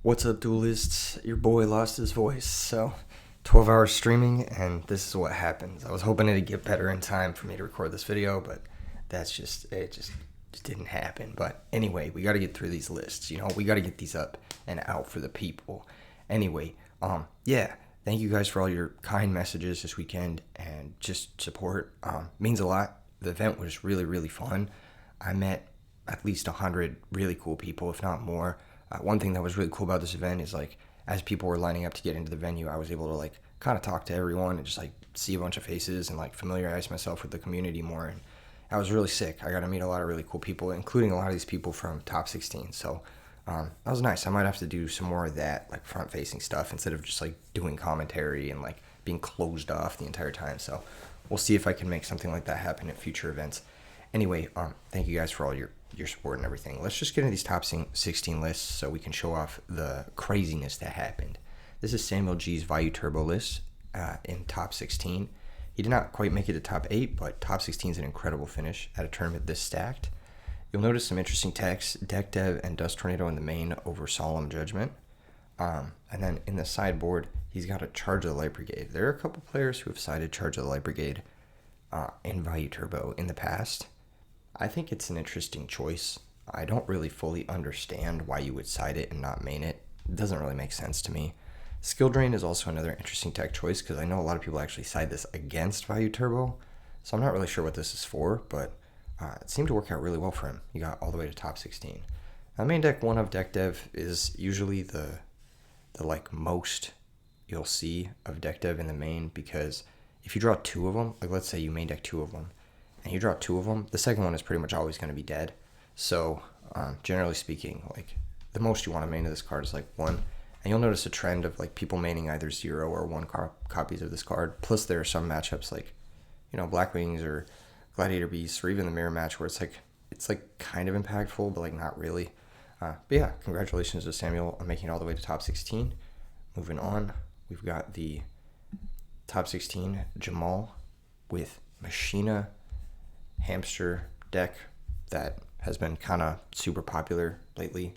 What's up, duelists? Your boy lost his voice, so 12 hours streaming, and this is what happens. I was hoping it'd get better in time for me to record this video, but it just didn't happen. But anyway, we got to get through these lists. We got to get these up and out for the people. Anyway, yeah, thank you guys for all your kind messages this weekend and just support. Means a lot. The event was really, really fun. I met at least 100 really cool people, if not more. One thing that was really cool about this event is as people were lining up to get into the venue, I was able to kind of talk to everyone and just see a bunch of faces and familiarize myself with the community more. And I was really sick. I got to meet a lot of really cool people, including a lot of these people from Top 16. So that was nice. I might have to do some more of that front facing stuff instead of just doing commentary and being closed off the entire time. So we'll see if I can make something like that happen at future events. Anyway, thank you guys for all your support and everything. Let's just get into these top 16 lists so we can show off the craziness that happened. This is Samuel G's Vayu Turbo list in top 16. He did not quite make it to top 8, but top 16 is an incredible finish at a tournament this stacked. You'll notice some interesting text: Deck Dev and Dust Tornado in the main over Solemn Judgment. And then in the sideboard, he's got a Charge of the Light Brigade. There are a couple players who have sided Charge of the Light Brigade in Vayu Turbo in the past. I think it's an interesting choice. I don't really fully understand why you would side it and not main it. It doesn't really make sense to me. Skill Drain is also another interesting tech choice because I know a lot of people actually side this against Vayu Turbo, so I'm not really sure what this is for, but it seemed to work out really well for him. He got all the way to top 16. Now, main deck 1 of Deck Dev is usually the most you'll see of Deck Dev in the main, because if you draw 2 of them, let's say you main deck 2 of them, and you draw 2 of them, the second one is pretty much always going to be dead. So, generally speaking, the most you want to main of this card is 1. And you'll notice a trend of people maining either 0 or 1 copies of this card. Plus, there are some matchups blackwings or gladiator beasts, or even the mirror match where it's kind of impactful, but not really. But yeah, congratulations to Samuel on making it all the way to top 16. Moving on, we've got the top 16 Jamal with Machina hamster deck that has been kind of super popular lately.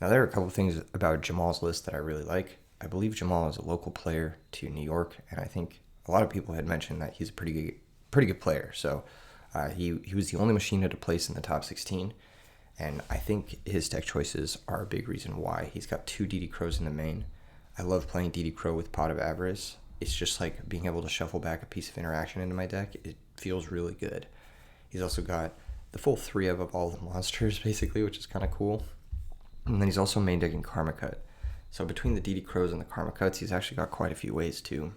Now, there are a couple things about Jamal's list that I really like. I believe Jamal is a local player to New York, and I think a lot of people had mentioned that he's a pretty good player. So he was the only machina to place in the top 16, and I think his deck choices are a big reason why. He's got 2 DD Crows in the main. I love playing DD Crow with Pot of Avarice. It's just being able to shuffle back a piece of interaction into my deck. It feels really good. He's also got the full 3 of all the monsters, basically, which is kind of cool. And then he's also main decking Karma Cut. So between the DD Crows and the Karma Cuts, he's actually got quite a few ways to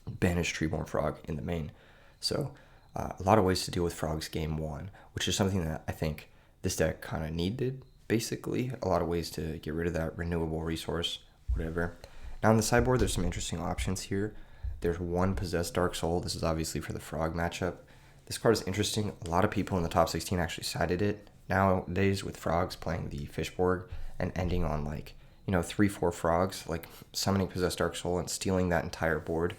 banish Treeborn Frog in the main. So a lot of ways to deal with Frogs game 1, which is something that I think this deck kind of needed, basically. A lot of ways to get rid of that renewable resource, whatever. Now on the sideboard, there's some interesting options here. There's 1 Possessed Dark Soul. This is obviously for the Frog matchup. This card is interesting. A lot of people in the top 16 actually sided it. Nowadays, with Frogs playing the Fishborg and ending on 3-4 Frogs, summoning Possessed Dark Soul and stealing that entire board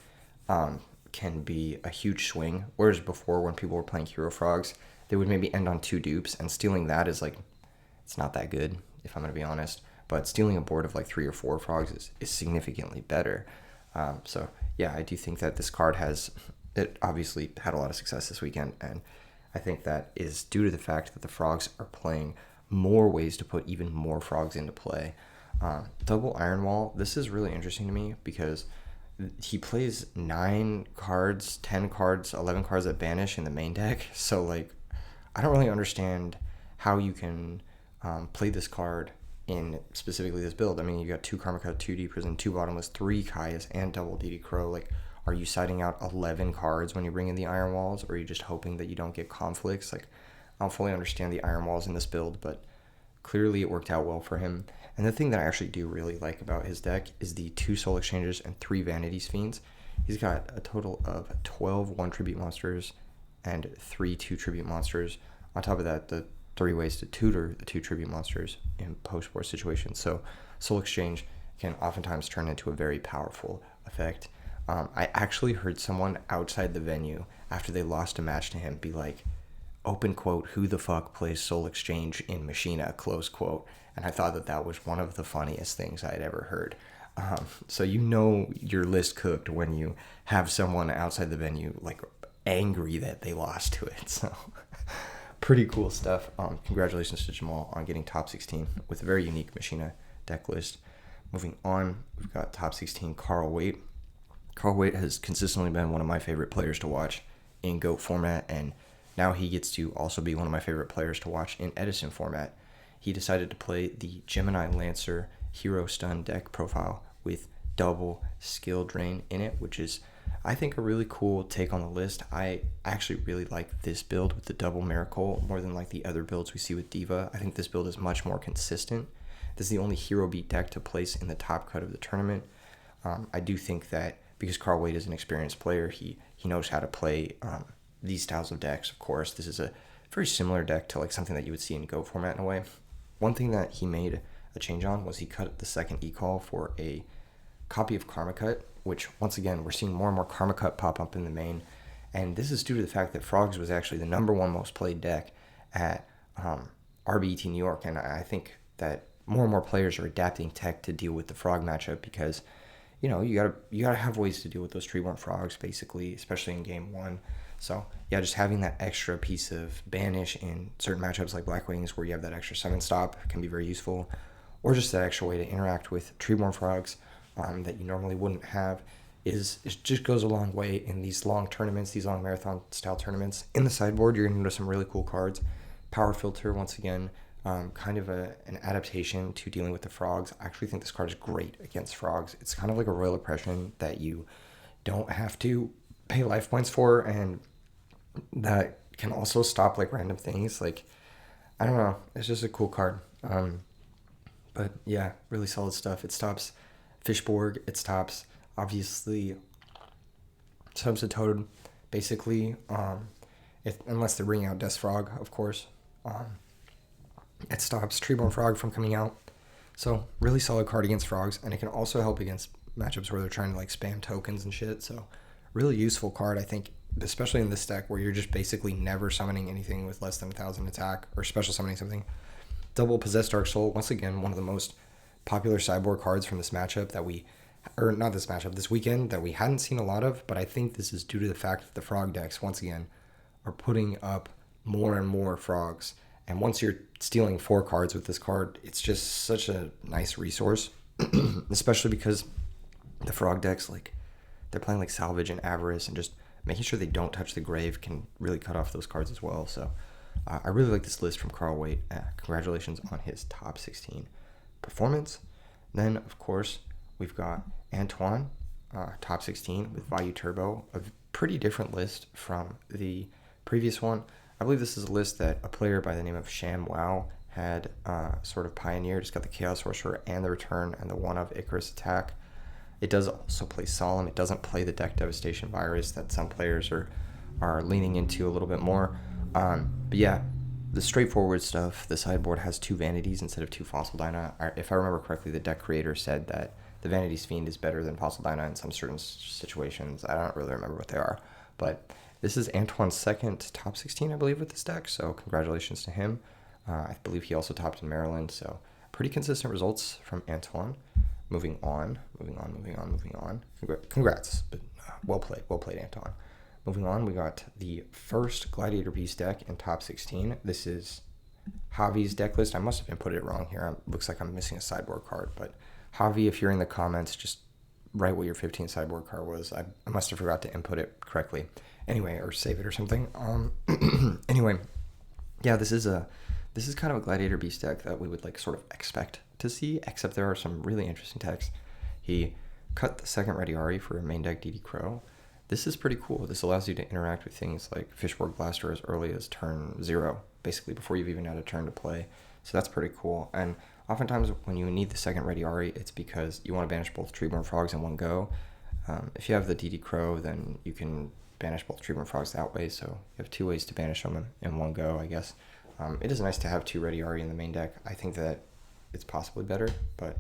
can be a huge swing. Whereas before, when people were playing Hero Frogs, they would maybe end on 2 dupes, and stealing that is it's not that good, if I'm going to be honest. But stealing a board of 3 or 4 Frogs is significantly better. So yeah, I do think that this card it obviously had a lot of success this weekend, and I think that is due to the fact that the Frogs are playing more ways to put even more Frogs into play. Double Iron Wall, this is really interesting to me because he plays 9 cards, 10 cards, 11 cards that banish in the main deck. So I don't really understand how you can play this card in specifically this build. I mean, you got 2 Karma Cut, 2 Deep Prison, 2 Bottomless, 3 Caius, and double DD Crow. Are you siding out 11 cards when you bring in the Iron Walls, or are you just hoping that you don't get conflicts? I don't fully understand the Iron Walls in this build, but clearly it worked out well for him. And the thing that I actually do really like about his deck is the 2 Soul Exchanges and 3 Vanity Fiends. He's got a total of 12 1 Tribute Monsters and 3 2 Tribute Monsters. On top of that, the 3 ways to tutor the 2 Tribute Monsters in post-war situations. So Soul Exchange can oftentimes turn into a very powerful effect. I actually heard someone outside the venue after they lost a match to him be open quote, "Who the fuck plays Soul Exchange in Machina?" close quote. and I thought that that was one of the funniest things I had ever heard. So you know your list cooked when you have someone outside the venue like angry that they lost to it. So pretty cool stuff. Congratulations to Jamal on getting top 16 with a very unique machina deck list. Moving on, we've got top 16 Carl Waite. Carl Waite has consistently been one of my favorite players to watch in GOAT format, and now he gets to also be one of my favorite players to watch in Edison format. He decided to play the Gemini Lancer Hero Stun deck profile with double skill drain in it, which is, I think, a really cool take on the list. I actually really like this build with the double Miracle more than like the other builds we see with Diva. I think this build is much more consistent. This is the only hero beat deck to place in the top cut of the tournament. I do think that because Carl Waite is an experienced player, he knows how to play these styles of decks. Of course, this is a very similar deck to like something that you would see in GOAT format in a way. One thing that he made a change on was he cut the second e-call for a copy of Karma Cut, which once again we're seeing more and more Karma Cut pop up in the main, and this is due to the fact that Frogs was actually the #1 most played deck at RBET New York, and I think that more and more players are adapting tech to deal with the Frog matchup because, you know, you gotta have ways to deal with those Treeborn Frogs, basically, especially in game one. So yeah, just having that extra piece of banish in certain matchups like blackwings where you have that extra summon stop can be very useful, or just that extra way to interact with Treeborn Frogs that you normally wouldn't have is it just goes a long way in these long tournaments, these long marathon style tournaments. In the sideboard, you're gonna notice some really cool cards. Power Filter, once again, kind of an adaptation to dealing with the Frogs. I actually think this card is great against Frogs. It's kind of like a Royal Oppression that you don't have to pay life points for, and that can also stop like random things. Like, I don't know, it's just a cool card. But yeah, really solid stuff. It stops Fishborg. It stops, obviously, stops a Toad, basically, unless they're bringing out Death Frog, of course. It stops Treeborn Frog from coming out. So really solid card against Frogs, and it can also help against matchups where they're trying to like spam tokens and shit. So really useful card, I think, especially in this deck where you're just basically never summoning anything with less than 1,000 attack or special summoning something. Double Possessed Dark Soul, once again, one of the most popular sideboard cards from this matchup that we, or not this matchup, this weekend that we hadn't seen a lot of, but I think this is due to the fact that the Frog decks, once again, are putting up more and more Frogs. And once you're stealing 4 cards with this card, it's just such a nice resource, especially because the Frog decks, like, they're playing like Salvage and Avarice, and just making sure they don't touch the grave can really cut off those cards as well. So I really like this list from Carl Waite. Congratulations on his top 16 performance. Then, of course, we've got Antoine, top 16 with Vayu Turbo, a pretty different list from the previous one. I believe this is a list that a player by the name of Sham Wow had sort of pioneered. It's got the Chaos Sorcerer and the Return and the one of Icarus attack. It does also play Solemn. It doesn't play the Deck Devastation Virus that some players are leaning into a little bit more. But yeah, the straightforward stuff, the sideboard has 2 Vanities instead of 2 Fossil Dyna. If I remember correctly, the deck creator said that the Vanities Fiend is better than Fossil Dyna in some certain situations. I don't really remember what they are. But this is Antoine's second top 16, I believe, with this deck, so congratulations to him. I believe he also topped in Maryland, so pretty consistent results from Antoine. Moving on. Congrats, but well played, Antoine. Moving on, we got the first Gladiator Beast deck in top 16. This is Javi's deck list. I must have inputted it wrong here. It looks like I'm missing a sideboard card, but Javi, if you're in the comments, just write what your 15 sideboard card was. I must have forgot to input it correctly. Anyway, or save it or something. Anyway, yeah, this is kind of a Gladiator Beast deck that we would like sort of expect to see, except there are some really interesting techs. He cut the second Ready Ari for a main deck DD Crow. This is pretty cool. This allows you to interact with things like Fishborg Blaster as early as turn 0, basically before you've even had a turn to play. So that's pretty cool. And oftentimes when you need the second Ready Ari, it's because you want to banish both Treeborn Frogs in one go. If you have the DD Crow, then you can banish both Treeborn Frogs that way. So you have 2 ways to banish them in one go, I guess. It is nice to have 2 Ready Ari in the main deck. I think that it's possibly better, but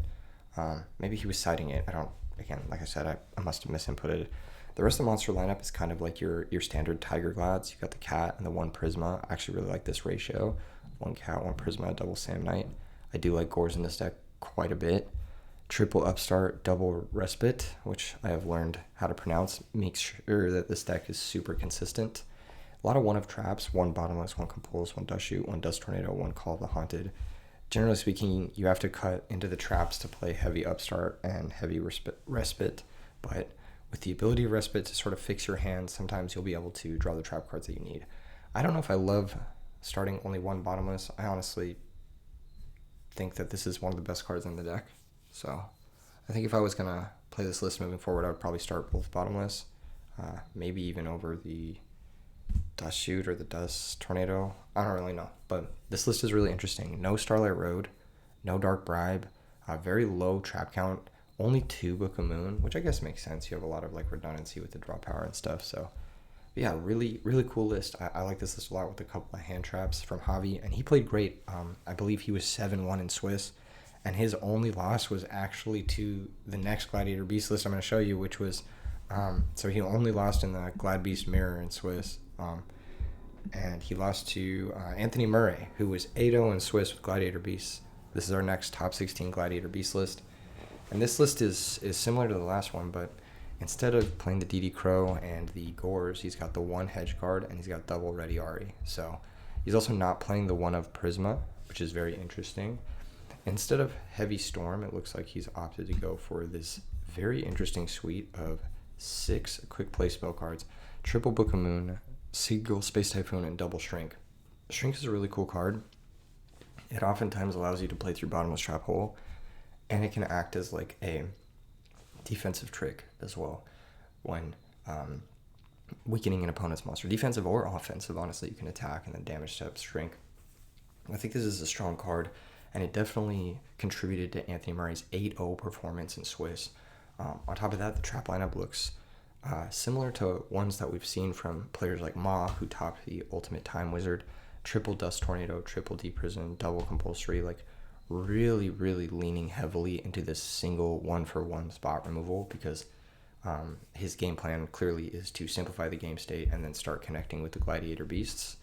maybe he was citing it. Again, like I said, I must have misinputted. The rest of the monster lineup is kind of like your standard Tiger Glads. You've got the Cat and the 1 Prisma. I actually really like this ratio. 1 Cat, 1 Prisma, double Sam Knight. I do like Gores in this deck quite a bit. Triple Upstart, double Respite, which I have learned how to pronounce, makes sure that this deck is super consistent. A lot of one of traps, one bottomless, one compulse, one dust shoot, one dust tornado, one call of the haunted. Generally speaking, you have to cut into the traps to play heavy Upstart and heavy Respite, but with the ability of Respite to sort of fix your hand, sometimes you'll be able to draw the trap cards that you need. I don't know if I love starting only one bottomless. I honestly think that this is one of the best cards in the deck. So I think if I was going to play this list moving forward, I would probably start both bottomless, maybe even over the Dust Shoot or the Dust Tornado. I don't really know, but this list is really interesting. No Starlight Road, no Dark Bribe, very low trap count, only 2 Book of Moon, which I guess makes sense. You have a lot of like redundancy with the draw power and stuff. So yeah, really, really cool list. I like this list a lot with a couple of hand traps from Javi, and he played great. I believe he was 7-1 in Swiss, and his only loss was actually to the next Gladiator Beast list I'm going to show you, which was, so he only lost in the Glad Beast Mirror in Swiss, and he lost to Anthony Murray, who was 8-0 in Swiss with Gladiator Beasts. This is our next top 16 Gladiator Beast list, and this list is similar to the last one, but instead of playing the DD Crow and the Gores, he's got the 1 Hedge card, and he's got double Ready Ari. So he's also not playing the 1 of Prisma, which is very interesting. Instead of Heavy Storm, it looks like he's opted to go for this very interesting suite of 6 quick play spell cards: Triple Book of Moon, Seagull, Space Typhoon, and Double Shrink. Shrink is a really cool card. It oftentimes allows you to play through Bottomless Trap Hole, and it can act as like a defensive trick as well when weakening an opponent's monster. Defensive or offensive, honestly, you can attack and then damage step Shrink. I think this is a strong card, and it definitely contributed to Anthony Murray's 8-0 performance in Swiss. On top of that, the trap lineup looks similar to ones that we've seen from players like Ma, who topped the Ultimate Time Wizard. Triple Dust Tornado, triple Deep Prison, double Compulsory, like really, really leaning heavily into this single 1-for-1 spot removal, because his game plan clearly is to simplify the game state and then start connecting with the Gladiator Beasts.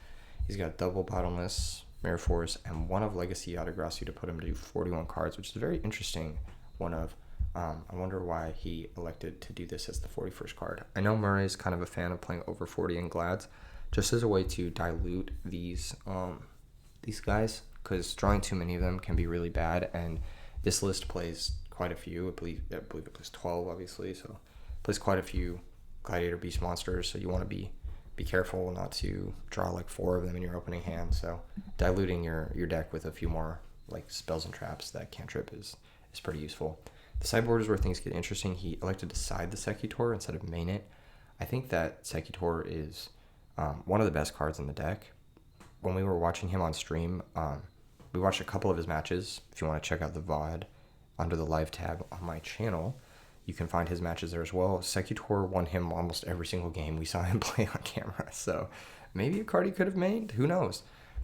He's got double Bottomless, Mirror Force, and 1 of Legacy Autograssi to put him to 41 cards, which is a very interesting one of. I wonder why he elected to do this as the 41st card. I know Murray's kind of a fan of playing over 40 in Glads, just as a way to dilute these guys, because drawing too many of them can be really bad, and this list plays quite a few. I believe it plays 12, obviously, so it plays quite a few Gladiator Beast monsters, so you want to be careful not to draw like 4 of them in your opening hand. So diluting your deck with a few more like spells and traps that cantrip is pretty useful. The sideboard is where things get interesting. He elected to side the Secutor instead of main it. I think that Secutor is one of the best cards in the deck. When we were watching him on stream, we watched a couple of his matches. If you want to check out the VOD under the live tab on my channel, you can find his matches there as well. Secutor won him almost every single game we saw him play on camera. So maybe a card he could have made. Who knows?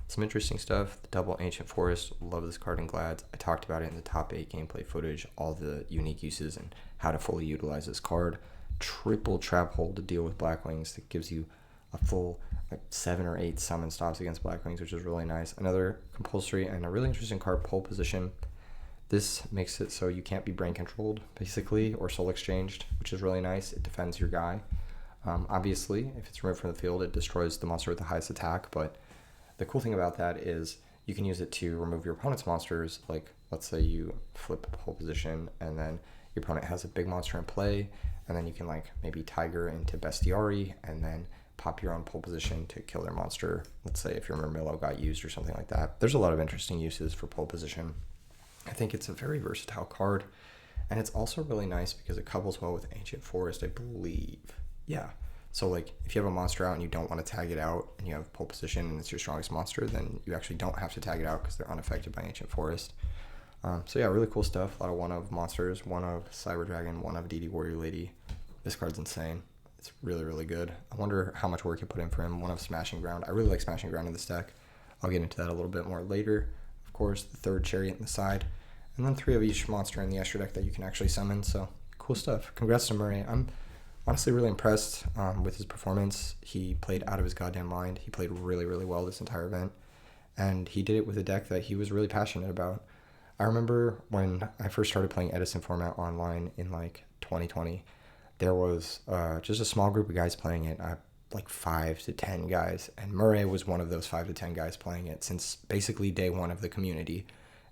Some interesting stuff. The double Ancient Forest. Love this card in Glads. I talked about it in the top 8 gameplay footage, all the unique uses and how to fully utilize this card. Triple Trap Hole to deal with blackwings that gives you a full 7 or 8 summon stops against blackwings, which is really nice. Another compulsory and a really interesting card, Pole Position. This makes it so you can't be brain controlled, basically, or soul exchanged, which is really nice. It defends your guy. Obviously, if it's removed from the field, it destroys the monster with the highest attack, but the cool thing about that is you can use it to remove your opponent's monsters. Like, let's say you flip Pole Position, and then your opponent has a big monster in play, and then you can like maybe Tiger into Bestiari, and then pop your own Pole Position to kill their monster. Let's say if your Murmillo got used or something like that. There's a lot of interesting uses for Pole Position. I think it's a very versatile card, and it's also really nice because it couples well with Ancient Forest, I believe. Yeah. So like if you have a monster out and you don't want to tag it out and you have Pole Position and it's your strongest monster, then you actually don't have to tag it out because they're unaffected by Ancient Forest. So yeah, really cool stuff. A lot of 1 of monsters, 1 of Cyber Dragon, 1 of DD Warrior Lady. This card's insane. It's really, really good. I wonder how much work you put in for him. 1 of Smashing Ground. I really like Smashing Ground in this deck. I'll get into that a little bit more later. Of course, the 3rd Chariot in the side. And then 3 of each monster in the extra deck that you can actually summon. So cool stuff. Congrats to Murray. I'm honestly really impressed with his performance. He played out of his goddamn mind. He played really, really well this entire event. And he did it with a deck that he was really passionate about. I remember when I first started playing Edison format online in like 2020, there was just a small group of guys playing it, like 5 to 10 guys, and Murray was one of those 5 to 10 guys playing it since basically day one of the community,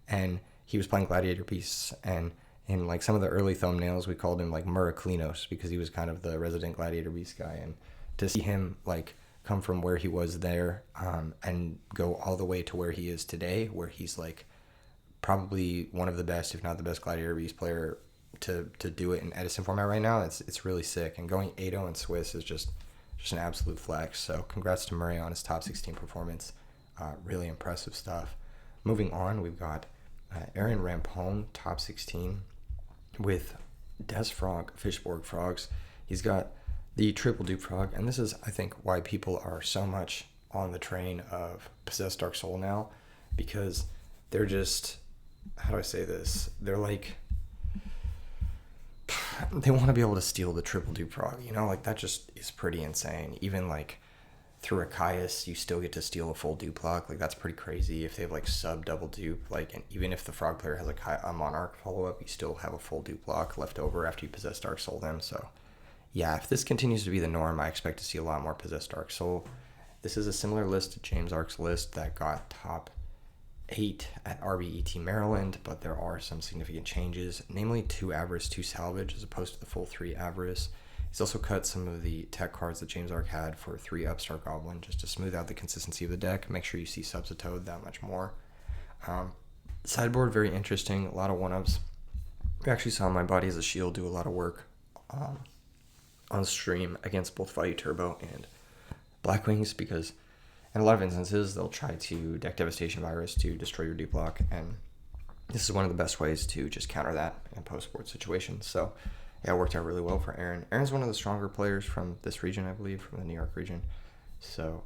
and he was playing gladiator beasts, and in like some of the early thumbnails we called him like Muraclinos because he was kind of the resident gladiator beast guy, and to see him like come from where he was there and go all the way to where he is today, where he's like probably one of the best, if not the best gladiator beast player to do it in Edison format right now. It's really sick, and going 8-0 in Swiss is just an absolute flex. So congrats to Murray on his top 16 performance. Really impressive stuff. Moving on, we've got Aaron Rampone, top 16 with Des Frog, Fishborg Frogs. He's got the triple dupe frog, and this is, I think, why people are so much on the train of Possessed Dark Soul now, because they're just, how do I say this? They're like, they want to be able to steal the triple dupe frog, you know, like that just is pretty insane. Even like through a Caius, you still get to steal a full dupe lock. Like that's pretty crazy. If they have like sub double dupe, like, and even if the frog player has a monarch follow up, you still have a full dupe lock left over after you possess Dark Soul them. So yeah, if this continues to be the norm, I expect to see a lot more Possessed Dark Soul. This is a similar list to James Ark's list that got top 8 at RBET Maryland, but there are some significant changes, namely 2 Avarice, 2 Salvage, as opposed to the full 3 Avarice. He's also cut some of the tech cards that James Ark had for 3 Upstart Goblin, just to smooth out the consistency of the deck, make sure you see Subsitoad that much more. Sideboard, very interesting, a lot of 1-ups. We actually saw My Body as a Shield do a lot of work on stream against both Value Turbo and Blackwings, because in a lot of instances they'll try to deck Devastation Virus to destroy your dupe block, and this is one of the best ways to just counter that in post-board situations. So yeah, it worked out really well for Aaron. Aaron's one of the stronger players from this region, I believe, from the New York region. So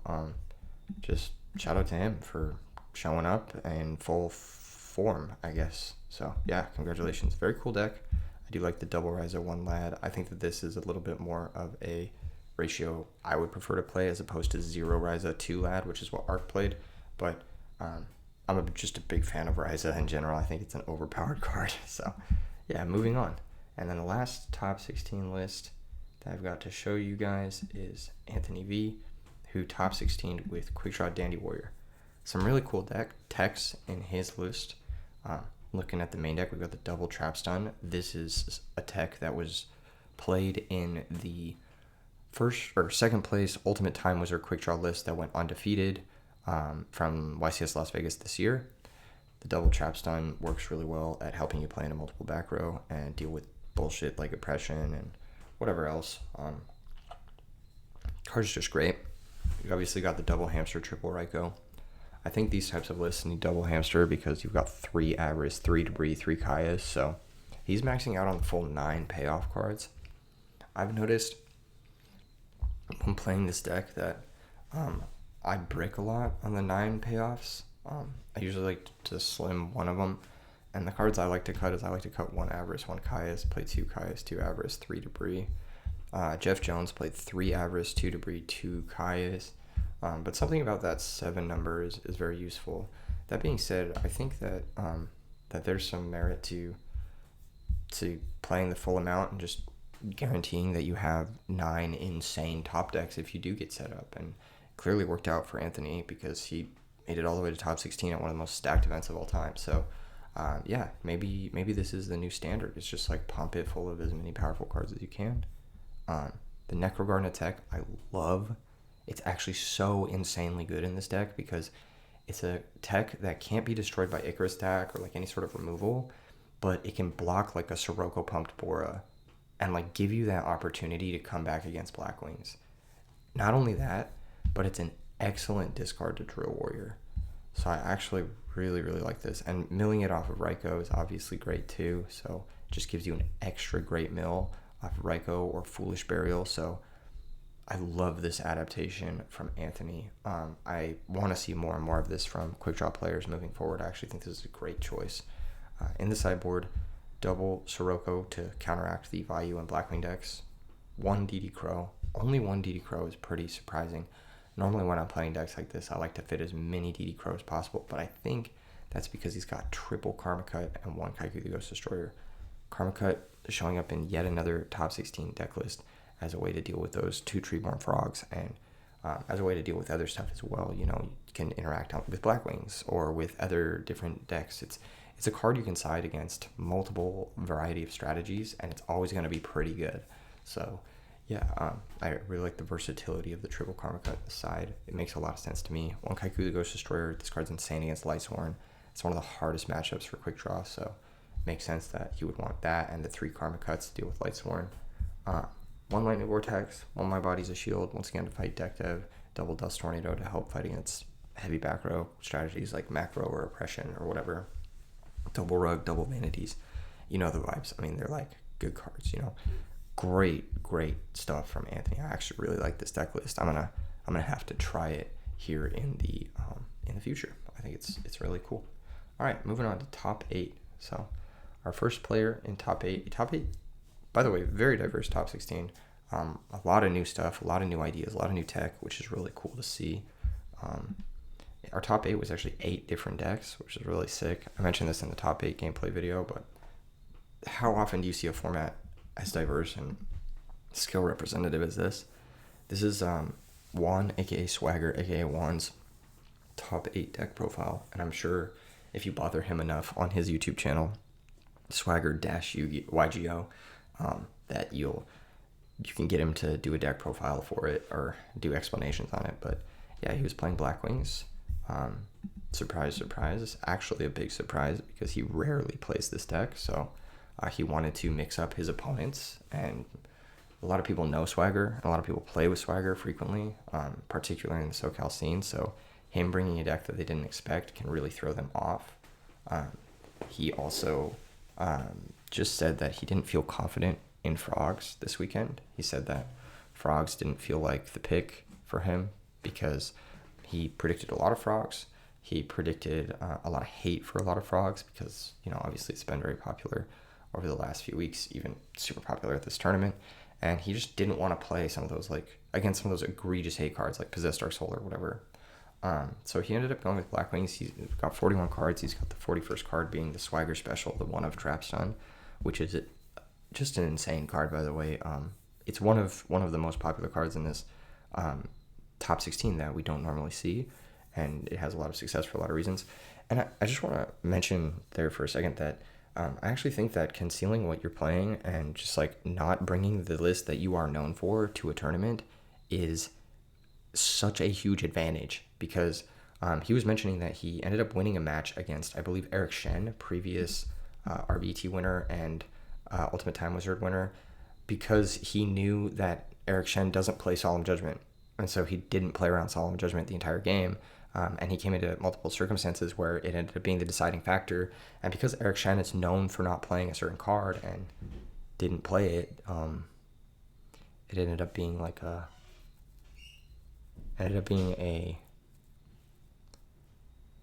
just shout out to him for showing up in full form, I guess. So yeah, congratulations. Very cool deck. I do like the double Ryza 1 Lad. I think that this is a little bit more of a ratio I would prefer to play as opposed to 0 Ryza 2 Lad, which is what Ark played. But I'm just a big fan of Ryza in general. I think it's an overpowered card. So yeah, moving on. And then the last top 16 list that I've got to show you guys is Anthony V, who top 16 with Quickshot Dandy Warrior. Some really cool techs in his list. Looking at the main deck, we've got the double Trap Stun. This is a tech that was played in the first or second place Ultimate Time Wizard Quickdraw list that went undefeated from YCS Las Vegas this year. The double Trap Stun works really well at helping you play in a multiple back row and deal with bullshit like oppression and whatever else. Card's just great. You obviously got the double hamster, triple Ryko. I think these types of lists need double hamster because you've got 3 Avarice, 3 Debris, 3 Kaias, so he's maxing out on the full 9 payoff cards. I've noticed when playing this deck that I break a lot on the 9 payoffs. I usually like to slim one of them, and the cards I like to cut is I like to cut 1 Avarice, 1 Kaias, play 2 Kaias, 2 Avarice, 3 Debris. Jeff Jones played 3 Avarice, 2 Debris, 2 Kaias. But something about that 7 number is very useful. That being said, I think that that there's some merit to playing the full amount and just guaranteeing that you have 9 insane top decks if you do get set up. And clearly worked out for Anthony because he made it all the way to top 16 at one of the most stacked events of all time. So yeah, maybe this is the new standard. It's just like pump it full of as many powerful cards as you can. The Necrogarden tech I love. It's actually so insanely good in this deck because it's a tech that can't be destroyed by Icarus attack or like any sort of removal, but it can block like a Sirocco pumped Bora and like give you that opportunity to come back against Blackwings. Not only that, but it's an excellent discard to Drill Warrior. So I actually really, really like this. And milling it off of Ryko is obviously great too. So it just gives you an extra great mill off of Ryko or Foolish Burial. So I love this adaptation from Anthony. I want to see more and more of this from quick draw players moving forward. I actually think this is a great choice. In the sideboard, double Sirocco to counteract the Vayu and Blackwing decks. 1 DD Crow. Only 1 DD Crow is pretty surprising. Normally when I'm playing decks like this, I like to fit as many DD Crows as possible, but I think That's because he's got triple Karma Cut and 1 Kaiku the Ghost Destroyer. Karma Cut is showing up in yet another top 16 deck list as a way to deal with those 2 Treeborn Frogs, and as a way to deal with other stuff as well. You know, you can interact with blackwings or with other different decks. It's a card you can side against multiple variety of strategies, and it's always going to be pretty good. So yeah, I really like the versatility of the triple Karma Cut side. It makes a lot of sense to me. 1 Kaiku the Ghost Destroyer, this card's insane against Lightsworn. It's one of the hardest matchups for quick draw, so it makes sense that you would want that and the 3 Karma Cuts to deal with Lightsworn. 1 Lightning Vortex, 1 My Body's a Shield, once again to fight deck dev, double Dust Tornado to help fight against heavy back row strategies like Macro or Oppression or whatever. Double Rug, double Vanities. You know the vibes. I mean, they're like good cards, you know. Great stuff from Anthony. I actually really like this deck list. I'm gonna have to try it here in the future. I think it's really cool. All right, moving on to top 8. So our first player in top 8, by the way, very diverse top 16. A lot of new stuff, a lot of new ideas, a lot of new tech, which is really cool to see. Our top 8 was actually 8 different decks, which is really sick. I mentioned this in the top 8 gameplay video, but how often do you see a format as diverse and skill representative as this? This is Juan, aka Swagger, aka Juan's top 8 deck profile, and I'm sure if you bother him enough on his YouTube channel, Swagger-yugioh, that you can get him to do a deck profile for it or do explanations on it. But yeah, he was playing Blackwings. Surprise, actually a big surprise because he rarely plays this deck, so he wanted to mix up his opponents, and a lot of people know Swagger, and a lot of people play with Swagger frequently, particularly in the SoCal scene, so him bringing a deck that they didn't expect can really throw them off. He also just said that he didn't feel confident in Frogs this weekend. He said that Frogs didn't feel like the pick for him because he predicted a lot of Frogs. He predicted a lot of hate for a lot of Frogs because, you know, obviously it's been very popular over the last few weeks, even super popular at this tournament. And he just didn't want to play some of those, like, against some of those egregious hate cards like Possessed Dark Soul or whatever. So he ended up going with Blackwings. He's got 41 cards. He's got the 41st card being the Swagger Special, the one of Trapstun, which is just an insane card, by the way. It's one of the most popular cards in this top 16 that we don't normally see, and it has a lot of success for a lot of reasons. And I just want to mention there for a second that I actually think that concealing what you're playing and just like not bringing the list that you are known for to a tournament is such a huge advantage, because he was mentioning that he ended up winning a match against, I believe, Eric Shen, previous RBET winner and Ultimate Time Wizard winner, because he knew that Eric Shen doesn't play Solemn Judgment, and so he didn't play around Solemn Judgment the entire game, and he came into multiple circumstances where it ended up being the deciding factor, and because Eric Shen is known for not playing a certain card and didn't play it, it ended up being like a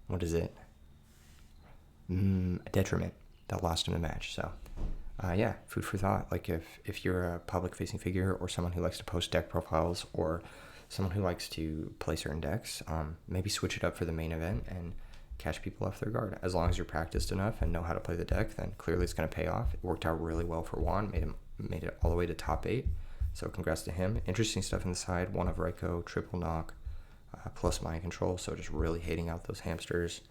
what is it? A detriment that lost him the match. So, yeah, food for thought. Like if you're a public-facing figure or someone who likes to post deck profiles or someone who likes to play certain decks, maybe switch it up for the main event and catch people off their guard. As long as you're practiced enough and know how to play the deck, then clearly it's going to pay off. It worked out really well for Juan. Made it all the way to top 8. So congrats to him. Interesting stuff in the side. One of Raikou, triple knock, plus mind control. So just really hating out those hamsters.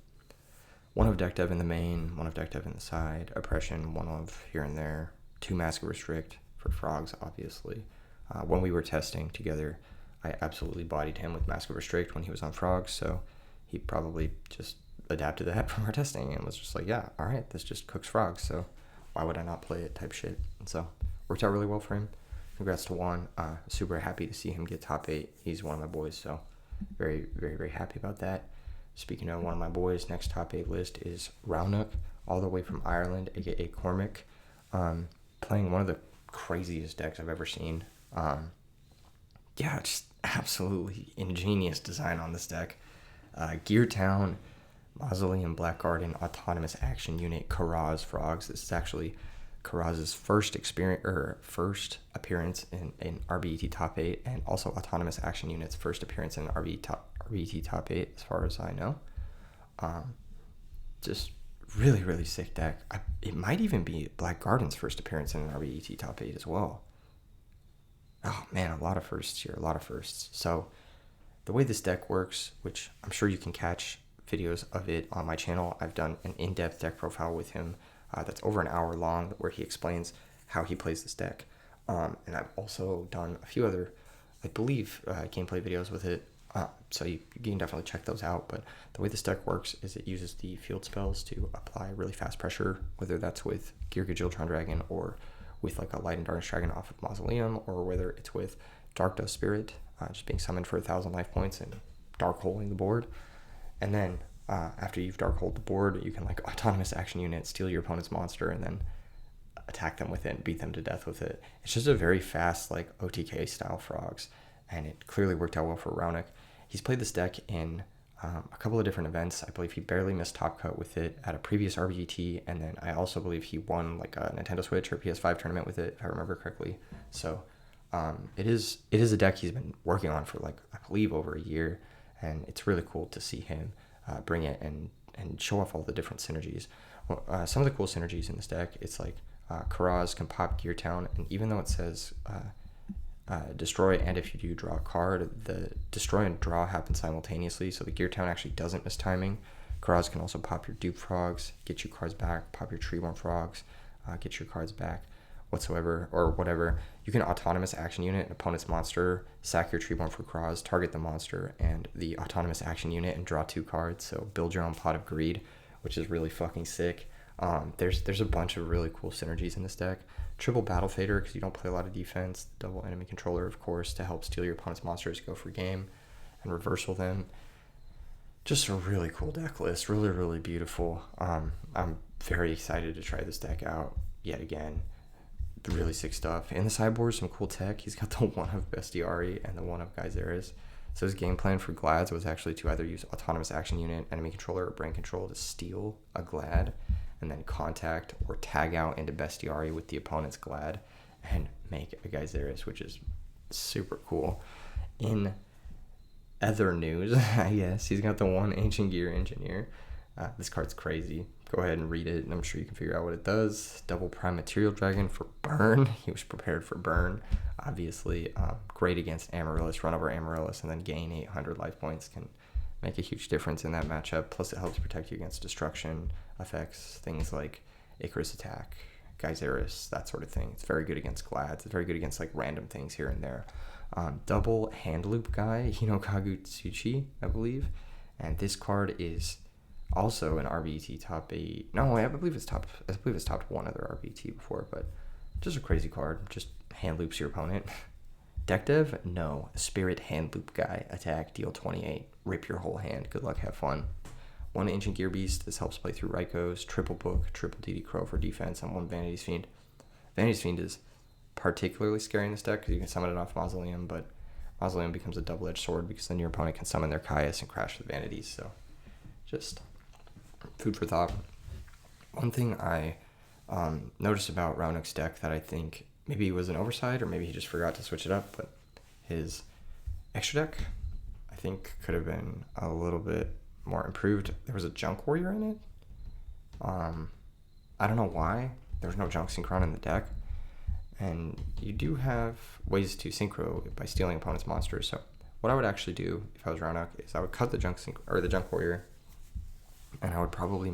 One of deck dev in the main, one of deck dev in the side. Oppression, one of here and there. 2 Mask of Restrict for Frogs, obviously. When we were testing together, I absolutely bodied him with Mask of Restrict when he was on Frogs. So he probably just adapted that from our testing and was just like, yeah, all right, this just cooks Frogs. So why would I not play it type shit? And so worked out really well for him. Congrats to Juan. Super happy to see him get top 8. He's one of my boys, so very, very, very happy about that. Speaking of one of my boys, next top 8 list is Raunuk, all the way from Ireland, aka Cormac, playing one of the craziest decks I've ever seen. Yeah, just absolutely ingenious design on this deck. Gear Town, Mausoleum, Black Garden, Autonomous Action Unit, Karaz Frogs. This is actually Karaz's first appearance in RBET top 8, and also Autonomous Action Unit's first appearance in RBET top 8, as far as I know. just really, really sick deck. It might even be Black Garden's first appearance in an RBET top 8 as well. Oh man, a lot of firsts here, a lot of firsts. So the way this deck works, which I'm sure you can catch videos of it on my channel, I've done an in-depth deck profile with him that's over an hour long where he explains how he plays this deck. And I've also done a few other, I believe, gameplay videos with it. So you can definitely check those out. But the way this deck works is it uses the field spells to apply really fast pressure, whether that's with Yugioh Dragon or with like a Light and Darkness Dragon off of Mausoleum, or whether it's with Dark Dust Spirit, just being summoned for 1,000 life points and dark holing the board. And then after you've dark holed the board, you can like autonomous action unit, steal your opponent's monster, and then attack them with it and beat them to death with it. It's just a very fast like OTK style frogs, and it clearly worked out well for Raonic. He's played this deck in a couple of different events. I believe he barely missed Top Cut with it at a previous RBET, and then I also believe he won like a Nintendo Switch or PS5 tournament with it, if I remember correctly. So it is a deck he's been working on for like, I believe, over a year, and it's really cool to see him bring it and show off all the different synergies. Well, some of the cool synergies in this deck, it's like Karaz can pop Gear Town, and even though it says destroy, and if you do draw a card, the destroy and draw happen simultaneously, so the Gear Town actually doesn't miss timing. Karaz can also pop your dupe frogs, get you cards back, pop your treeborn frogs, get your cards back whatsoever or whatever. You can autonomous action unit an opponent's monster, sack your treeborn for Karaz, target the monster and the autonomous action unit, and draw 2 cards. So build your own Pot of Greed, which is really fucking sick. There's a bunch of really cool synergies in this deck. Triple Battle Fader, because you don't play a lot of defense. Double Enemy Controller, of course, to help steal your opponent's monsters, go for game, and reversal them. Just a really cool deck list. Really, really beautiful. I'm very excited to try this deck out yet again. Really sick stuff. In the sideboard, some cool tech. He's got the one of Bestiari and the one of Geyseris. So his game plan for Glads was actually to either use autonomous action unit, enemy controller, or brain control to steal a Glad, and then contact or tag out into Bestiari with the opponent's Glad and make a Geyseris, which is super cool. In other news, I guess, he's got the one Ancient Gear Engineer. This card's crazy. Go ahead and read it, and I'm sure you can figure out what it does. Double Prime Material Dragon for burn. He was prepared for burn, obviously. Great against Amaryllis. Run over Amaryllis and then gain 800 life points can make a huge difference in that matchup. Plus, it helps protect you against destruction effects, things like Icarus Attack, Geyseris, that sort of thing. It's very good against Glads. It's very good against like random things here and there. Double Hand Loop guy, Hinokagu Tsuchi, I believe. And this card is also an RBET top 8. No, I believe it's topped one other RBET before, but just a crazy card. Just hand loops your opponent. Deck dev? No. Spirit Hand Loop guy. Attack, deal 28. Rip your whole hand. Good luck, have fun. One Ancient Gear Beast. This helps play through Rykos. Triple Book, triple DD Crow for defense, and one Vanity's Fiend. Vanity's Fiend is particularly scary in this deck because you can summon it off Mausoleum, but Mausoleum becomes a double-edged sword because then your opponent can summon their Caius and crash the Vanities. So just food for thought. One thing I noticed about Raonic's deck that I think maybe was an oversight, or maybe he just forgot to switch it up, but his extra deck I think could have been a little bit more improved. There was a Junk Warrior in it. I don't know why. There was no Junk Synchron in the deck. And you do have ways to synchro by stealing opponent's monsters. So what I would actually do if I was Raonic is I would cut the Junk Warrior, and I would probably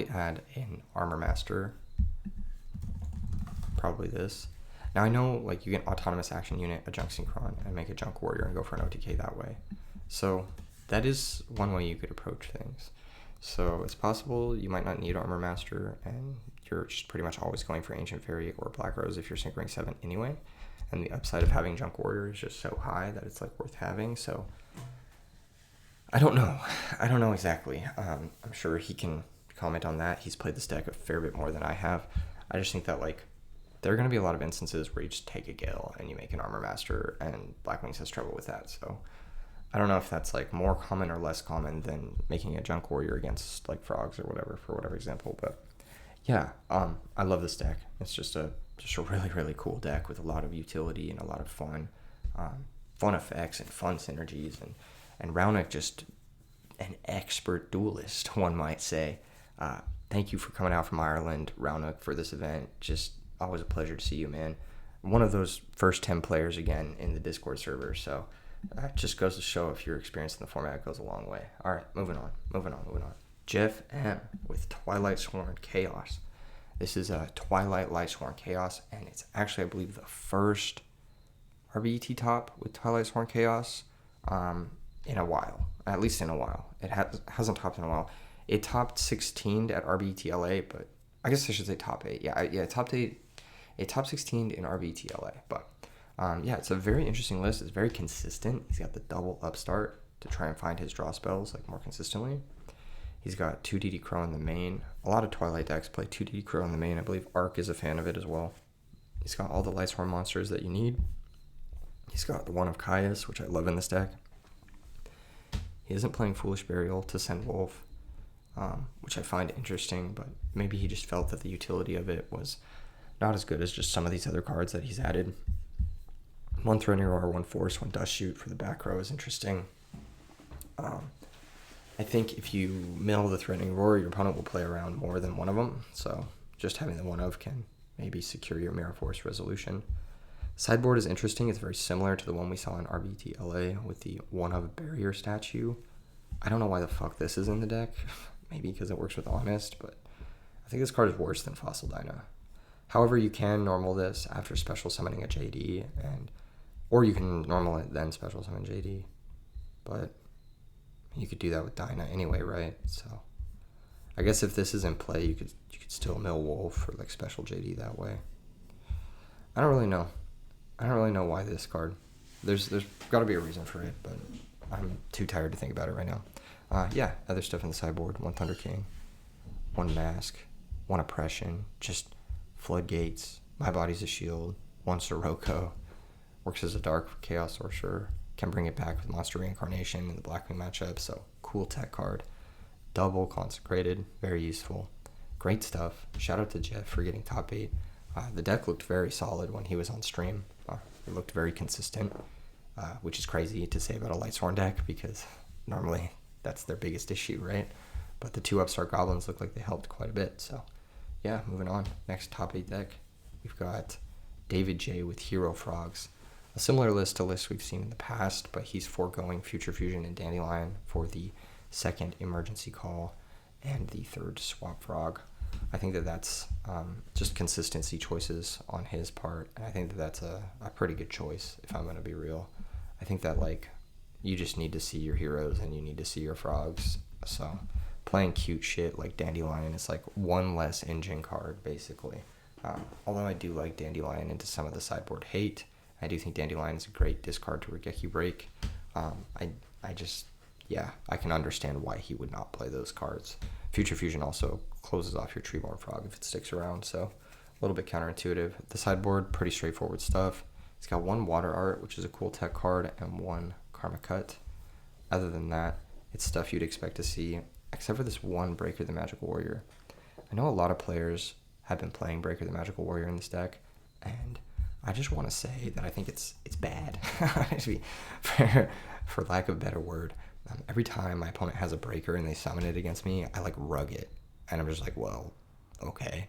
add an Armor Master. Probably this. Now I know like you get autonomous action unit, a Junk Synchron, and make a Junk Warrior and go for an OTK that way. So that is one way you could approach things. So it's possible you might not need Armor Master, and you're just pretty much always going for Ancient Fairy or Black Rose if you're synchroning 7 anyway. And the upside of having Junk Warrior is just so high that it's like worth having. So I don't know exactly. I'm sure he can comment on that. He's played this deck a fair bit more than I have. I just think that like there are going to be a lot of instances where you just take a Gale and you make an Armor Master, and Blackwing has trouble with that. So I don't know if that's like more common or less common than making a Junk Warrior against like frogs or whatever, for whatever example. But yeah, I love this deck. It's just a really, really cool deck with a lot of utility and a lot of fun effects and fun synergies. And Raonic just an expert duelist, one might say. Thank you for coming out from Ireland, Roanoke, for this event. Just always a pleasure to see you, man. One of those first 10 players again in the Discord server, so just goes to show if your experience in the format goes a long way. All right, moving on. Jeff M with Twilight Sworn Chaos. This is a Twilight Lightsworn Chaos, and it's actually, I believe, the first RBET top with Twilight Sworn Chaos in a while. At least in a while. It hasn't topped in a while. It topped 16 at RBET LA, but I guess I should say top 8. Yeah, top 8. It top 16 in RBET LA, but it's a very interesting list. It's very consistent. He's got the double upstart to try and find his draw spells like more consistently. He's got 2 DD Crow in the main. A lot of Twilight decks play 2 DD Crow in the main. I believe Arc is a fan of it as well. He's got all the Lightsworn monsters that you need. He's got the one of Caius, which I love in this deck. He isn't playing Foolish Burial to send Wolf, which I find interesting, but maybe he just felt that the utility of it was not as good as just some of these other cards that he's added. 1 Threatening Roar, 1 Force, 1 Dust Shoot for the back row is interesting. I think if you mill the Threatening Roar, your opponent will play around more than one of them, so just having the one of can maybe secure your Mirror Force resolution. Sideboard is interesting. It's very similar to the one we saw in RBT LA with the one of Barrier statue. I don't know why the fuck this is in the deck. Maybe because it works with Honest, but I think this card is worse than Fossil Dyna. However, you can normal this after special summoning a JD, or you can normal it then special summon JD, but you could do that with Dyna anyway, right? So I guess if this is in play, you could still mill Wolf or like special JD that way. I don't really know why this card. There's got to be a reason for it, but I'm too tired to think about it right now. Other stuff in the sideboard: 1 Thunder King, 1 Mask, 1 Oppression, just Floodgates, My Body's a Shield, 1 Sirocco, works as a Dark Chaos Sorcerer, can bring it back with Monster Reincarnation in the Blackwing matchup, so cool tech card. Double Consecrated, very useful. Great stuff. Shout out to Jeff for getting top 8. The deck looked very solid when he was on stream. It looked very consistent, which is crazy to say about a Lightsworn deck because normally that's their biggest issue, right? But the 2 Upstart Goblins look like they helped quite a bit, so yeah, moving on. Next top 8 deck, we've got David J with Hero Frogs. A similar list to lists we've seen in the past, but he's foregoing Future Fusion and Dandelion for the 2nd Emergency Call and the 3rd Swap Frog. I think that's just consistency choices on his part, and I think that's a pretty good choice, if I'm going to be real. I think that, you just need to see your heroes and you need to see your frogs, so playing cute shit like Dandelion is like one less engine card, basically. Although I do like Dandelion into some of the sideboard hate, I do think Dandelion is a great discard to Regeki Break. I can understand why he would not play those cards. Future Fusion also closes off your Treeborn Frog if it sticks around, so a little bit counterintuitive. The sideboard, pretty straightforward stuff. It's got 1 Water Art, which is a cool tech card, and 1 Karma Cut. Other than that, it's stuff you'd expect to see, except for this 1 Breaker the Magical Warrior. I know a lot of players have been playing Breaker the Magical Warrior in this deck, and I just want to say that I think it's bad. For lack of a better word. Every time my opponent has a Breaker and they summon it against me, I rug it. And I'm just like, well, okay.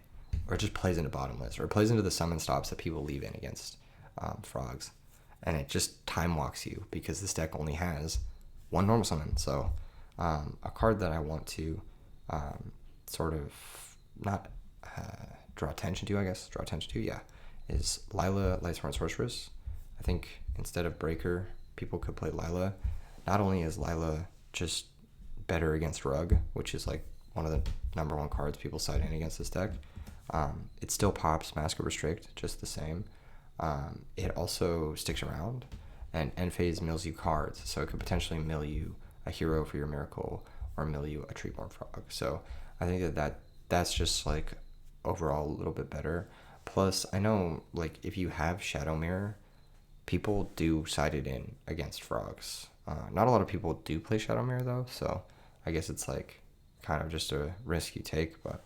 Or it just plays into Bottomless, or it plays into the summon stops that people leave in against frogs. And it just time walks you because this deck only has 1 normal summon. So a card that I want to draw attention to, is Lila, Lightsworn Sorceress. I think instead of Breaker, people could play Lila. Not only is Lila just better against Rug, which is one of the number 1 cards people side in against this deck, it still pops Mask of Restrict just the same. It also sticks around, and End Phase mills you cards, so it could potentially mill you a hero for your Miracle or mill you a Treeborn Frog. So I think that's just overall a little bit better. Plus, I know if you have Shadow Mirror, people do side it in against frogs. Not a lot of people do play Shadow Mirror though, so I guess it's kind of just a risk you take, but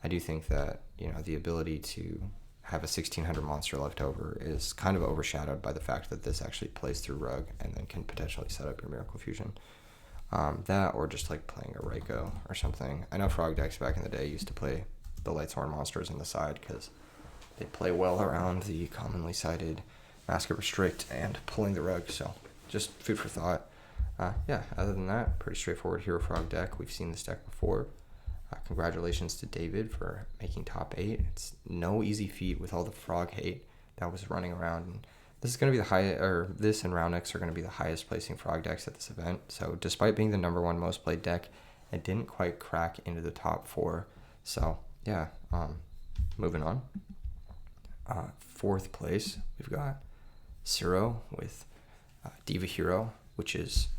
I do think that the ability to have a 1600 monster left over is kind of overshadowed by the fact that this actually plays through Rug and then can potentially set up your Miracle Fusion. That or just like playing a Raikou or something. I know frog decks back in the day used to play the Lightsworn monsters in the side because they play well around the commonly cited Mask Restrict and pulling the rug. So just food for thought. Yeah, other than that, pretty straightforward Hero Frog deck. We've seen this deck before. Congratulations to David for making top 8. It's no easy feat with all the frog hate that was running around. And this is going to be the this and Round X are going to be the highest placing frog decks at this event. So despite being the #1 most played deck, it didn't quite crack into the top 4. So yeah, moving on. 4th place, we've got Siro with Diva Hero, which is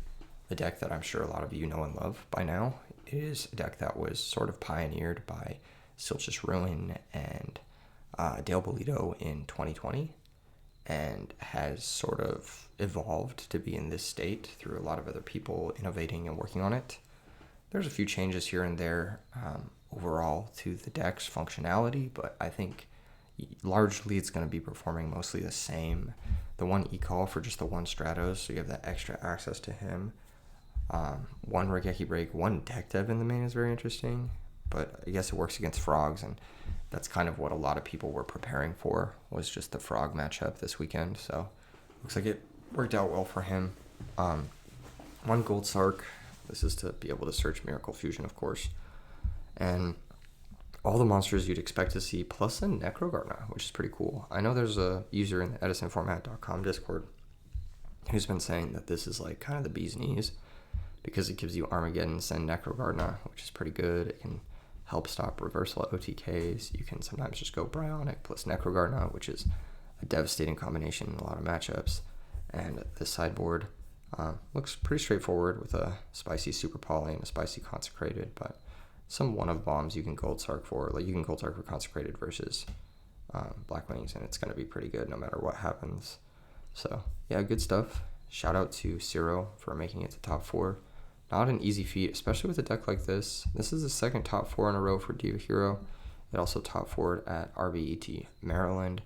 a deck that I'm sure a lot of you know and love by now. It is a deck that was sort of pioneered by Silchus Ruin and Dale Bolito in 2020 and has sort of evolved to be in this state through a lot of other people innovating and working on it. There's a few changes here and there overall to the deck's functionality, but I think largely it's going to be performing mostly the same. The one e-call for just the one Stratos, so you have that extra access to him. One Regeki Break, one Deck Dev in the main is very interesting, but I guess it works against frogs, and that's kind of what a lot of people were preparing for, was just the frog matchup this weekend, so looks like it worked out well for him. One Gold Sark, this is to be able to search Miracle Fusion, of course, and all the monsters you'd expect to see, plus a Necrogardna, which is pretty cool. I know there's a user in the edisonformat.com Discord who's been saying that this is like kind of the bee's knees, because it gives you Armageddon and Necrogardna, which is pretty good. It can help stop reversal at OTKs. You can sometimes just go Bryonic plus Necrogardna, which is a devastating combination in a lot of matchups. And this sideboard looks pretty straightforward with a spicy Super Poly and a spicy Consecrated, but some one-of bombs you can Gold Sark for. Like you can Gold Sark for Consecrated versus Blackwings, and it's going to be pretty good no matter what happens. So yeah, good stuff. Shout out to Siro for making it to top 4. Not an easy feat, especially with a deck like this. This is the second top 4 in a row for Diva Hero. It also top 4'd at RBET Maryland.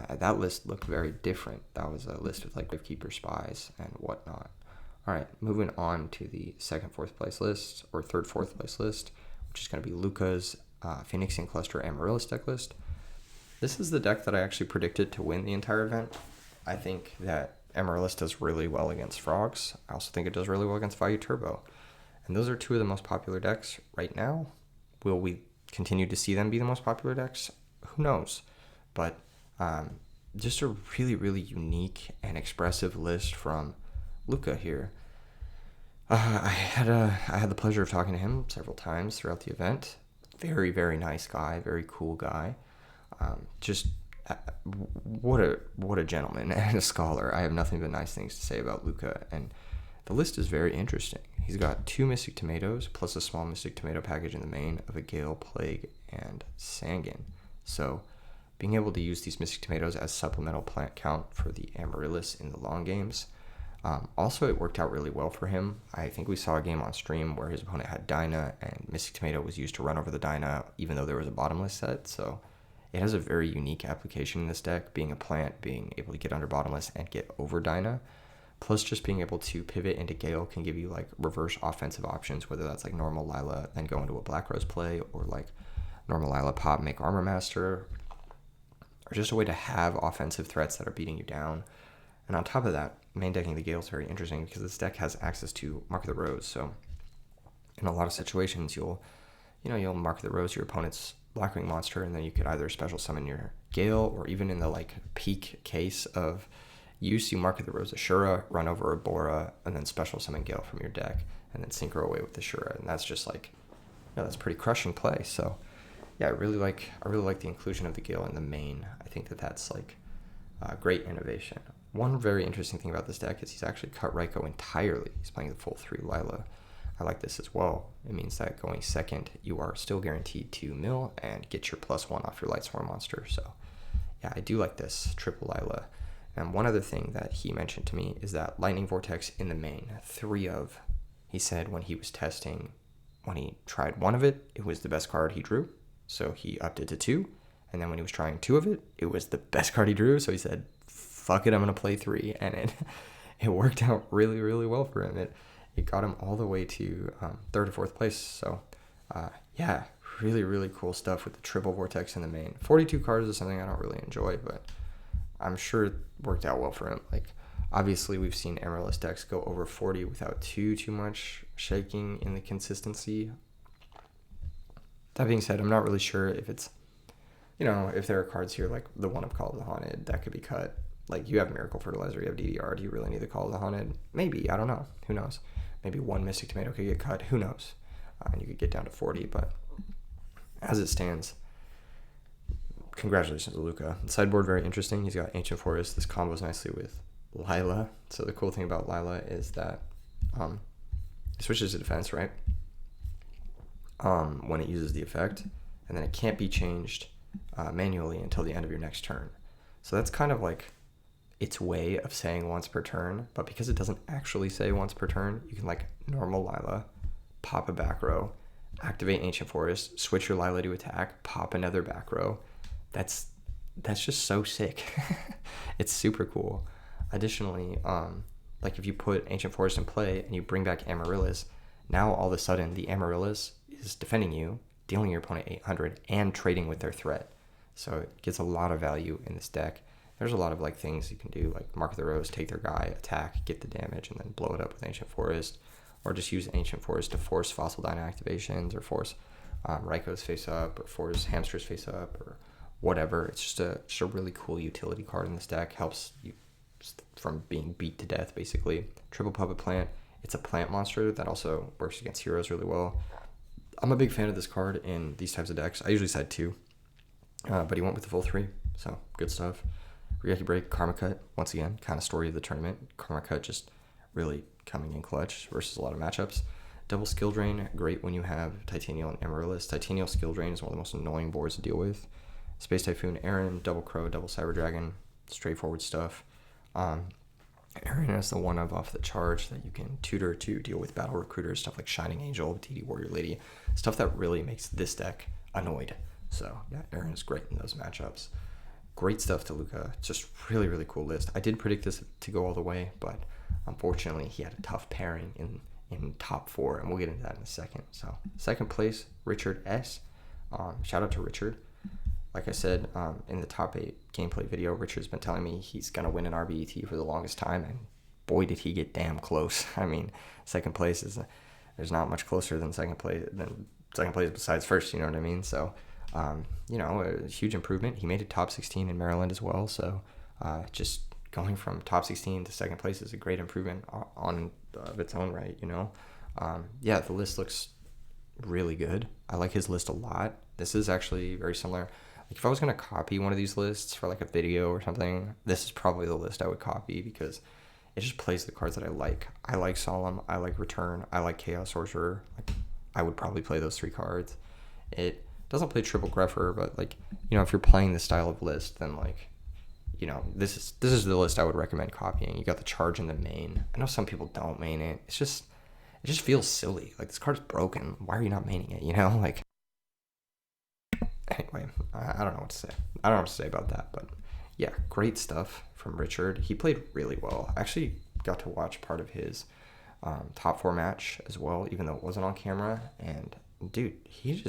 That list looked very different. That was a list with like Gravekeeper Spies and whatnot. All right, moving on to the 2nd, 4th place list, or 3rd, 4th place list, which is going to be Luca's Phoenixing Cluster Amaryllis deck list. This is the deck that I actually predicted to win the entire event. I think that Amaryllis does really well against frogs. I also think it does really well against Value Turbo. And those are 2 of the most popular decks right now. Will we continue to see them be the most popular decks? Who knows? But just a really, really unique and expressive list from Luca here. I had the pleasure of talking to him several times throughout the event. Very, very nice guy, very cool guy. What a gentleman and a scholar. I have nothing but nice things to say about Luca, and the list is very interesting. He's got 2 Mystic Tomatoes plus a small Mystic Tomato package in the main of a Gale, Plague, and Sanguine. So being able to use these Mystic Tomatoes as supplemental plant count for the Amaryllis in the long games. Also, it worked out really well for him. I think we saw a game on stream where his opponent had Dyna, and Mystic Tomato was used to run over the Dyna, even though there was a bottomless set, so it has a very unique application in this deck, being a plant, being able to get under bottomless and get over Dyna. Plus just being able to pivot into Gale can give you like reverse offensive options, whether that's like normal Lila, then go into a Black Rose play, or like normal Lila pop, make Armor Master, or just a way to have offensive threats that are beating you down. And on top of that, main decking the Gale is very interesting because this deck has access to Mark of the Rose. So in a lot of situations, you'll Mark of the Rose your opponent's Blackwing monster, and then you could either special summon your Gale, or even in the like peak case of use, you Mark of the Rose Ashura, run over a Bora, and then special summon Gale from your deck, and then synchro away with the Ashura, and that's just like, that's pretty crushing play. So yeah, I really like the inclusion of the Gale in the main. I think that's like great innovation. One very interesting thing about this deck is he's actually cut Raikou entirely. He's playing the full 3 Lila. I like this as well. It means that going second, you are still guaranteed to mill and get your +1 off your Lightsworn monster. So yeah, I do like this triple Lila. And one other thing that he mentioned to me is that Lightning Vortex in the main, 3 of, he said when he was testing, when he tried 1 of it, it was the best card he drew. So he upped it to 2. And then when he was trying 2 of it, it was the best card he drew. So he said, fuck it, I'm going to play 3. And it worked out really, really well for him. it got him all the way to 3rd or 4th place. So yeah, really, really cool stuff with the triple vortex in the main. 42 cards is something I don't really enjoy, but I'm sure it worked out well for him. Like, obviously, we've seen amarillis decks go over 40 without too much shaking in the consistency. That being said, I'm not really sure if it's, if there are cards here like the one of Call of the Haunted that could be cut. Like, you have Miracle Fertilizer, you have DDR. Do you really need the Call of the Haunted? Maybe. I don't know. Who knows? Maybe one Mystic Tomato could get cut. Who knows? And you could get down to 40. But as it stands, congratulations to Luca. The sideboard, very interesting. He's got Ancient Forest. This combos nicely with Lila. So the cool thing about Lila is that it switches to defense, right? When it uses the effect. And then it can't be changed manually until the end of your next turn. So that's kind of like its way of saying once per turn, but because it doesn't actually say once per turn, you can like normal Lila, pop a back row, activate Ancient Forest, switch your Lila to attack, pop another back row. That's just so sick. It's super cool. Additionally, like if you put Ancient Forest in play and you bring back Amaryllis, now all of a sudden the Amaryllis is defending you, dealing your opponent 800, and trading with their threat. So it gets a lot of value in this deck. There's a lot of like things you can do, like Mark of the Rose, take their guy, attack, get the damage, and then blow it up with Ancient Forest, or just use Ancient Forest to force Fossil Dyna activations, or force Raiko's face up, or force Hamster's face up, or whatever. It's just a really cool utility card in this deck. Helps you from being beat to death, basically. Triple Puppet Plant. It's a plant monster that also works against heroes really well. I'm a big fan of this card in these types of decks. I usually side 2, but he went with the full 3, so good stuff. Ryeki Break, Karma Cut, once again, kind of story of the tournament. Karma Cut just really coming in clutch versus a lot of matchups. Double Skill Drain, great when you have Titanial and Amaryllis. Titanial Skill Drain is one of the most annoying boards to deal with. Space Typhoon, Aaron, Double Crow, Double Cyber Dragon, straightforward stuff. Aaron is the one off the charge that you can tutor to deal with battle recruiters, stuff like Shining Angel, DD Warrior Lady, stuff that really makes this deck annoyed. So yeah, Aaron is great in those matchups. Great stuff to Luca. Just really, really cool list. I did predict this to go all the way, but unfortunately he had a tough pairing in top 4, and we'll get into that in a second. So 2nd place, Richard S. Shout out to Richard. Like I said, in the top 8 gameplay video, Richard's been telling me he's going to win an RBET for the longest time, and boy, did he get damn close. I mean, 2nd place there's not much closer than second place besides first, you know what I mean? So, a huge improvement. He made it top 16 in Maryland as well, so just going from top 16 to 2nd place is a great improvement on of its own right, Yeah, the list looks really good. I like his list a lot. This is actually very similar. Like if I was going to copy one of these lists for like a video or something, this is probably the list I would copy because it just plays the cards that I like. I like Solemn, I like Return, I like Chaos Sorcerer. Like, I would probably play those 3 cards. It doesn't play Triple Greffer, but like, if you're playing this style of list, then like, this is the list I would recommend copying. You got the charge in the main. I know some people don't main it. It just feels silly. Like, this card's broken. Why are you not maining it? Like, anyway, I don't know what to say. I don't know what to say about that, but yeah, great stuff from Richard. He played really well. I actually got to watch part of his top 4 match as well, even though it wasn't on camera. And dude, he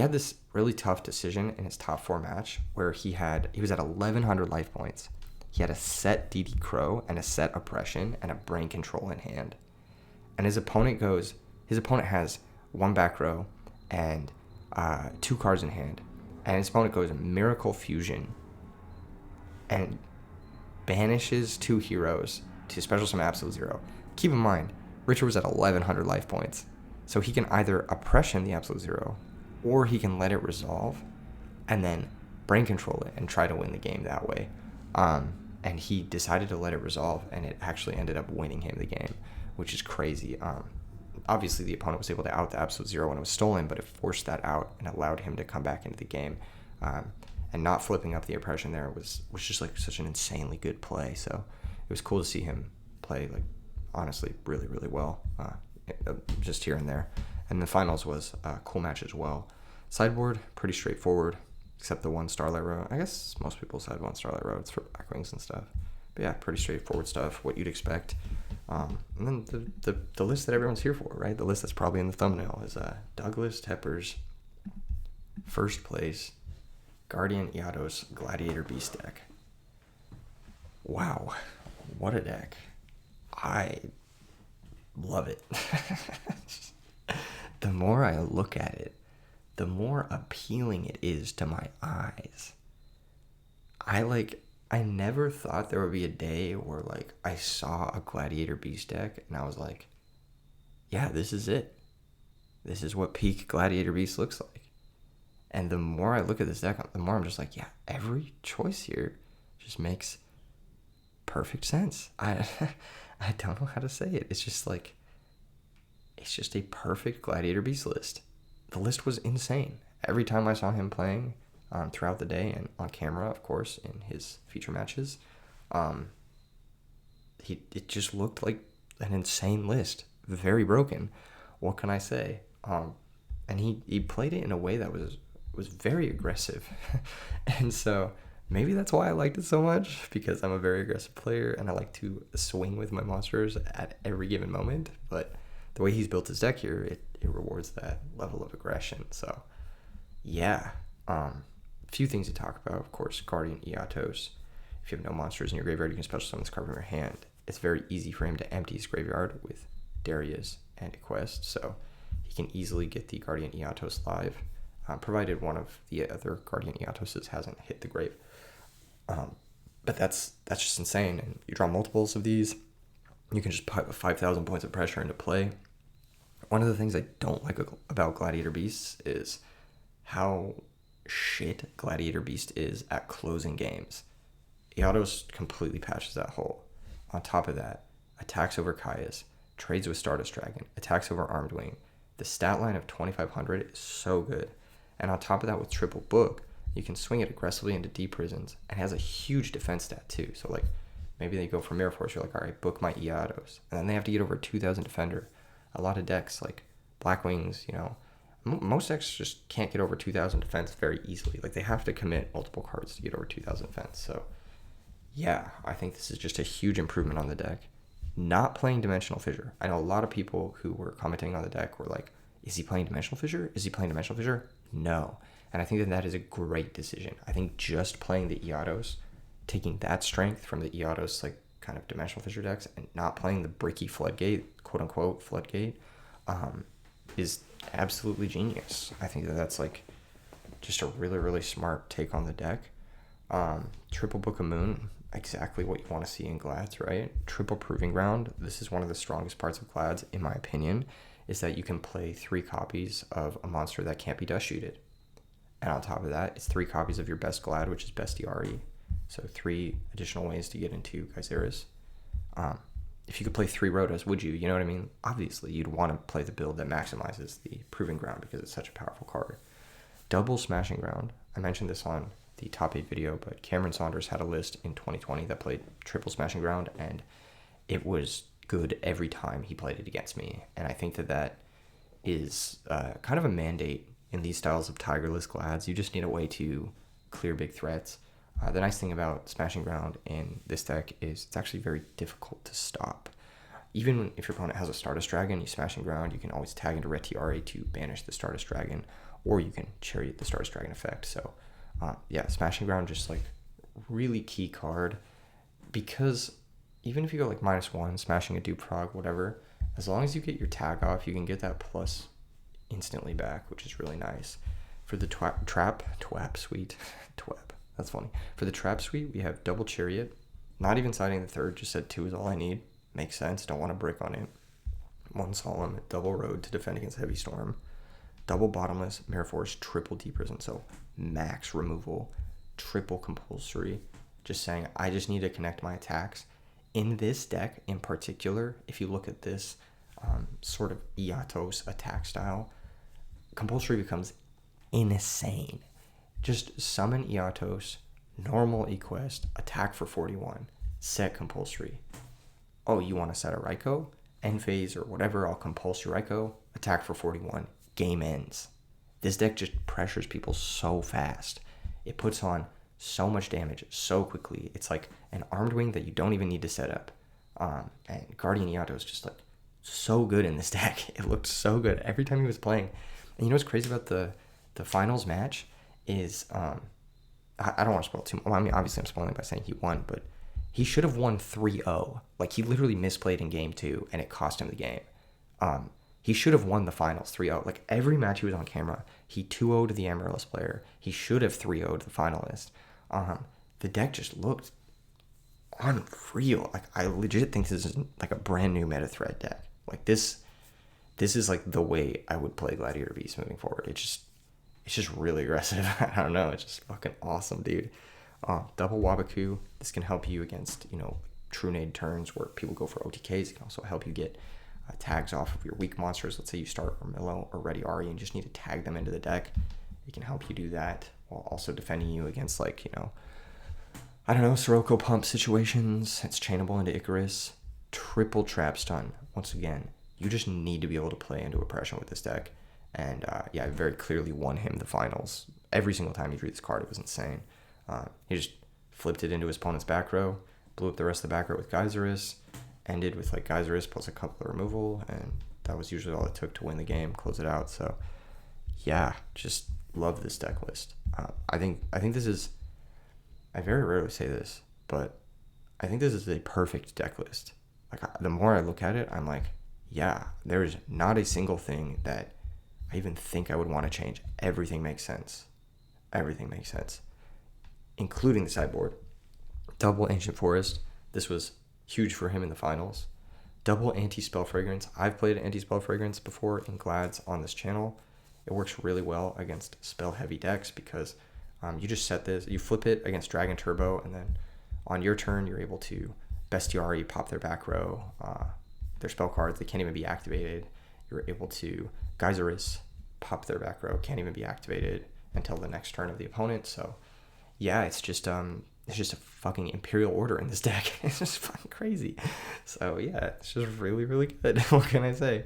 had this really tough decision in his top 4 match where he was at 1100 life points. He had a set DD Crow and a set Oppression and a Brain Control in hand. And his opponent has 1 back row and 2 cards in hand. And his opponent goes Miracle Fusion and banishes 2 heroes to Special Summon Absolute Zero. Keep in mind, Richard was at 1100 life points. So he can either Oppression the Absolute Zero, or he can let it resolve and then Brain Control it and try to win the game that way. And he decided to let it resolve, and it actually ended up winning him the game, which is crazy. Obviously, the opponent was able to out the Absolute Zero when it was stolen, but it forced that out and allowed him to come back into the game. And not flipping up the Oppression there was just like such an insanely good play. So it was cool to see him play, like, honestly, really, really well, just here and there. And the finals was a cool match as well. Sideboard, pretty straightforward, except the 1 Starlight Row. I guess most people side 1 Starlight Row. It's for blackwings and stuff. But yeah, pretty straightforward stuff, what you'd expect. And then the list that everyone's here for, right? The list that's probably in the thumbnail is Douglas Tepper's first place Guardian Iatos Gladiator Beast deck. Wow, what a deck. I love it. The more I look at it, the more appealing it is to my eyes. I never thought there would be a day where like I saw a Gladiator Beast deck and I was like, yeah, this is it. This is what peak Gladiator Beast looks like. And the more I look at this deck, the more I'm just like, yeah, every choice here just makes perfect sense. I don't know how to say it. It's just like, it's just a perfect Gladiator Beast list. The list was insane. Every time I saw him playing throughout the day and on camera, of course, in his feature matches, it just looked like an insane list. Very broken. What can I say? And he played it in a way that was very aggressive. And so maybe that's why I liked it so much, because I'm a very aggressive player and I like to swing with my monsters at every given moment. But the way he's built his deck here, it rewards that level of aggression. So yeah, a few things to talk about. Of course, Guardian Iatos. If you have no monsters in your graveyard, you can special summon this card from your hand. It's very easy for him to empty his graveyard with Darius and a quest, so he can easily get the Guardian Iatos live, provided one of the other Guardian Iatoses hasn't hit the grave. But that's just insane, and you draw multiples of these, you can just put 5,000 points of pressure into play. One of the things I don't like about Gladiator Beasts is how shit Gladiator Beast is at closing games. Iatos completely patches that hole. On top of that, attacks over Caius, trades with Stardust Dragon, attacks over Armed Wing. The stat line of 2,500 is so good. And on top of that, with Triple Book, you can swing it aggressively into deep prisons, and it has a huge defense stat too. So like, maybe they go for Mirror Force, you're like, all right, book my Iatos. And then they have to get over 2,000 defender. A lot of decks, like Blackwings, most decks just can't get over 2,000 defense very easily. Like, they have to commit multiple cards to get over 2,000 defense. So yeah, I think this is just a huge improvement on the deck. Not playing Dimensional Fissure. I know a lot of people who were commenting on the deck were like, is he playing Dimensional Fissure? Is he playing Dimensional Fissure? No. And I think that is a great decision. I think just playing the Iatos, taking that strength from the Iatos, like, kind of Dimensional Fissure decks, and not playing the bricky Floodgate, quote-unquote Floodgate, is absolutely genius. I think that's, like, just a really, really smart take on the deck. Triple Book of Moon, exactly what you want to see in Glads, right? Triple Proving Ground, this is one of the strongest parts of Glads, in my opinion, is that you can play 3 copies of a monster that can't be dust shooted. And on top of that, it's 3 copies of your best Glad, which is Bestiari. So 3 additional ways to get into Geyseris. If you could play 3 Rotas, would you? You know what I mean? Obviously, you'd want to play the build that maximizes the Proving Ground because it's such a powerful card. Double Smashing Ground. I mentioned this on the top 8 video, but Cameron Saunders had a list in 2020 that played triple Smashing Ground, and it was good every time he played it against me. And I think that is kind of a mandate in these styles of Tigerless Glads. You just need a way to clear big threats. The nice thing about Smashing Ground in this deck is it's actually very difficult to stop. Even if your opponent has a Stardust Dragon, you Smashing Ground, you can always tag into Retiare to banish the Stardust Dragon, or you can Chariot the Stardust Dragon effect. So yeah, Smashing Ground, just like really key card, because even if you go like -1, smashing a dupe frog, whatever, as long as you get your tag off, you can get that plus instantly back, which is really nice. For the Twap suite, that's funny. For the Trap suite, we have Double Chariot, not even siding the third, just said 2 is all I need. Makes sense, don't want to brick on it. 1 Solemn, Double Road to defend against Heavy Storm. Double Bottomless, Mirror Force, triple Deep Prison, so max removal, triple compulsory. Just saying, I just need to connect my attacks. In this deck in particular, if you look at this sort of Iatos attack style, compulsory becomes insane. Just summon Iatos, normal Equest, attack for 41, set compulsory. Oh, you want to set a Raikou? End phase or whatever, I'll compulsory Raikou, attack for 41, game ends. This deck just pressures people so fast. It puts on so much damage so quickly. It's like an Armed Wing that you don't even need to set up. And Guardian Yugioh is just like so good in this deck. It looked so good every time he was playing. And you know what's crazy about the finals match is I don't want to spoil too much. Well, I mean, obviously I'm spoiling by saying he won, but he should have won 3-0. Like, he literally misplayed in game 2, and it cost him the game. He should have won the finals 3-0. Like, every match he was on camera, he 2-0'd the Amarillis player. He should have 3-0'd the finalist. The deck just looked unreal. Like, I legit think this is like a brand new meta thread deck. Like, this is like the way I would play Gladiator Beast moving forward. It's just really aggressive. I don't know. It's just fucking awesome, dude. Double Wabaku. This can help you against, true nade turns where people go for OTKs. It can also help you get tags off of your weak monsters. Let's say you start Armillo or Ready Ari and just need to tag them into the deck. It can help you do that while also defending you against, like, I don't know, Sirocco pump situations. It's chainable into Icarus. Triple trap stun. Once again, you just need to be able to play into oppression with this deck. And I very clearly won him the finals. Every single time he drew this card, it was insane. He just flipped it into his opponent's back row, blew up the rest of the back row with Geyserus, ended with like Geyserus plus a couple of removal, and that was usually all it took to win the game, close it out. So yeah, just love this deck list. I think this is, I very rarely say this, but I think this is a perfect deck list. Like, the more I look at it, I'm like, yeah, there's not a single thing that I even think I would want to change. Everything makes sense. Everything makes sense, including the sideboard. Double Ancient Forest. This was huge for him in the finals. Double Anti-Spell Fragrance. I've played Anti-Spell Fragrance before in Glads on this channel. It works really well against spell-heavy decks because you just set this, you flip it against Dragon Turbo, and then on your turn, you're able to Bestiari, pop their back row, their spell cards, they can't even be activated. You're able to Geyserus, pop their back row, can't even be activated until the next turn of the opponent. So yeah, it's just a fucking Imperial Order in this deck. It's just fucking crazy. So yeah, it's just really, really good. What can I say?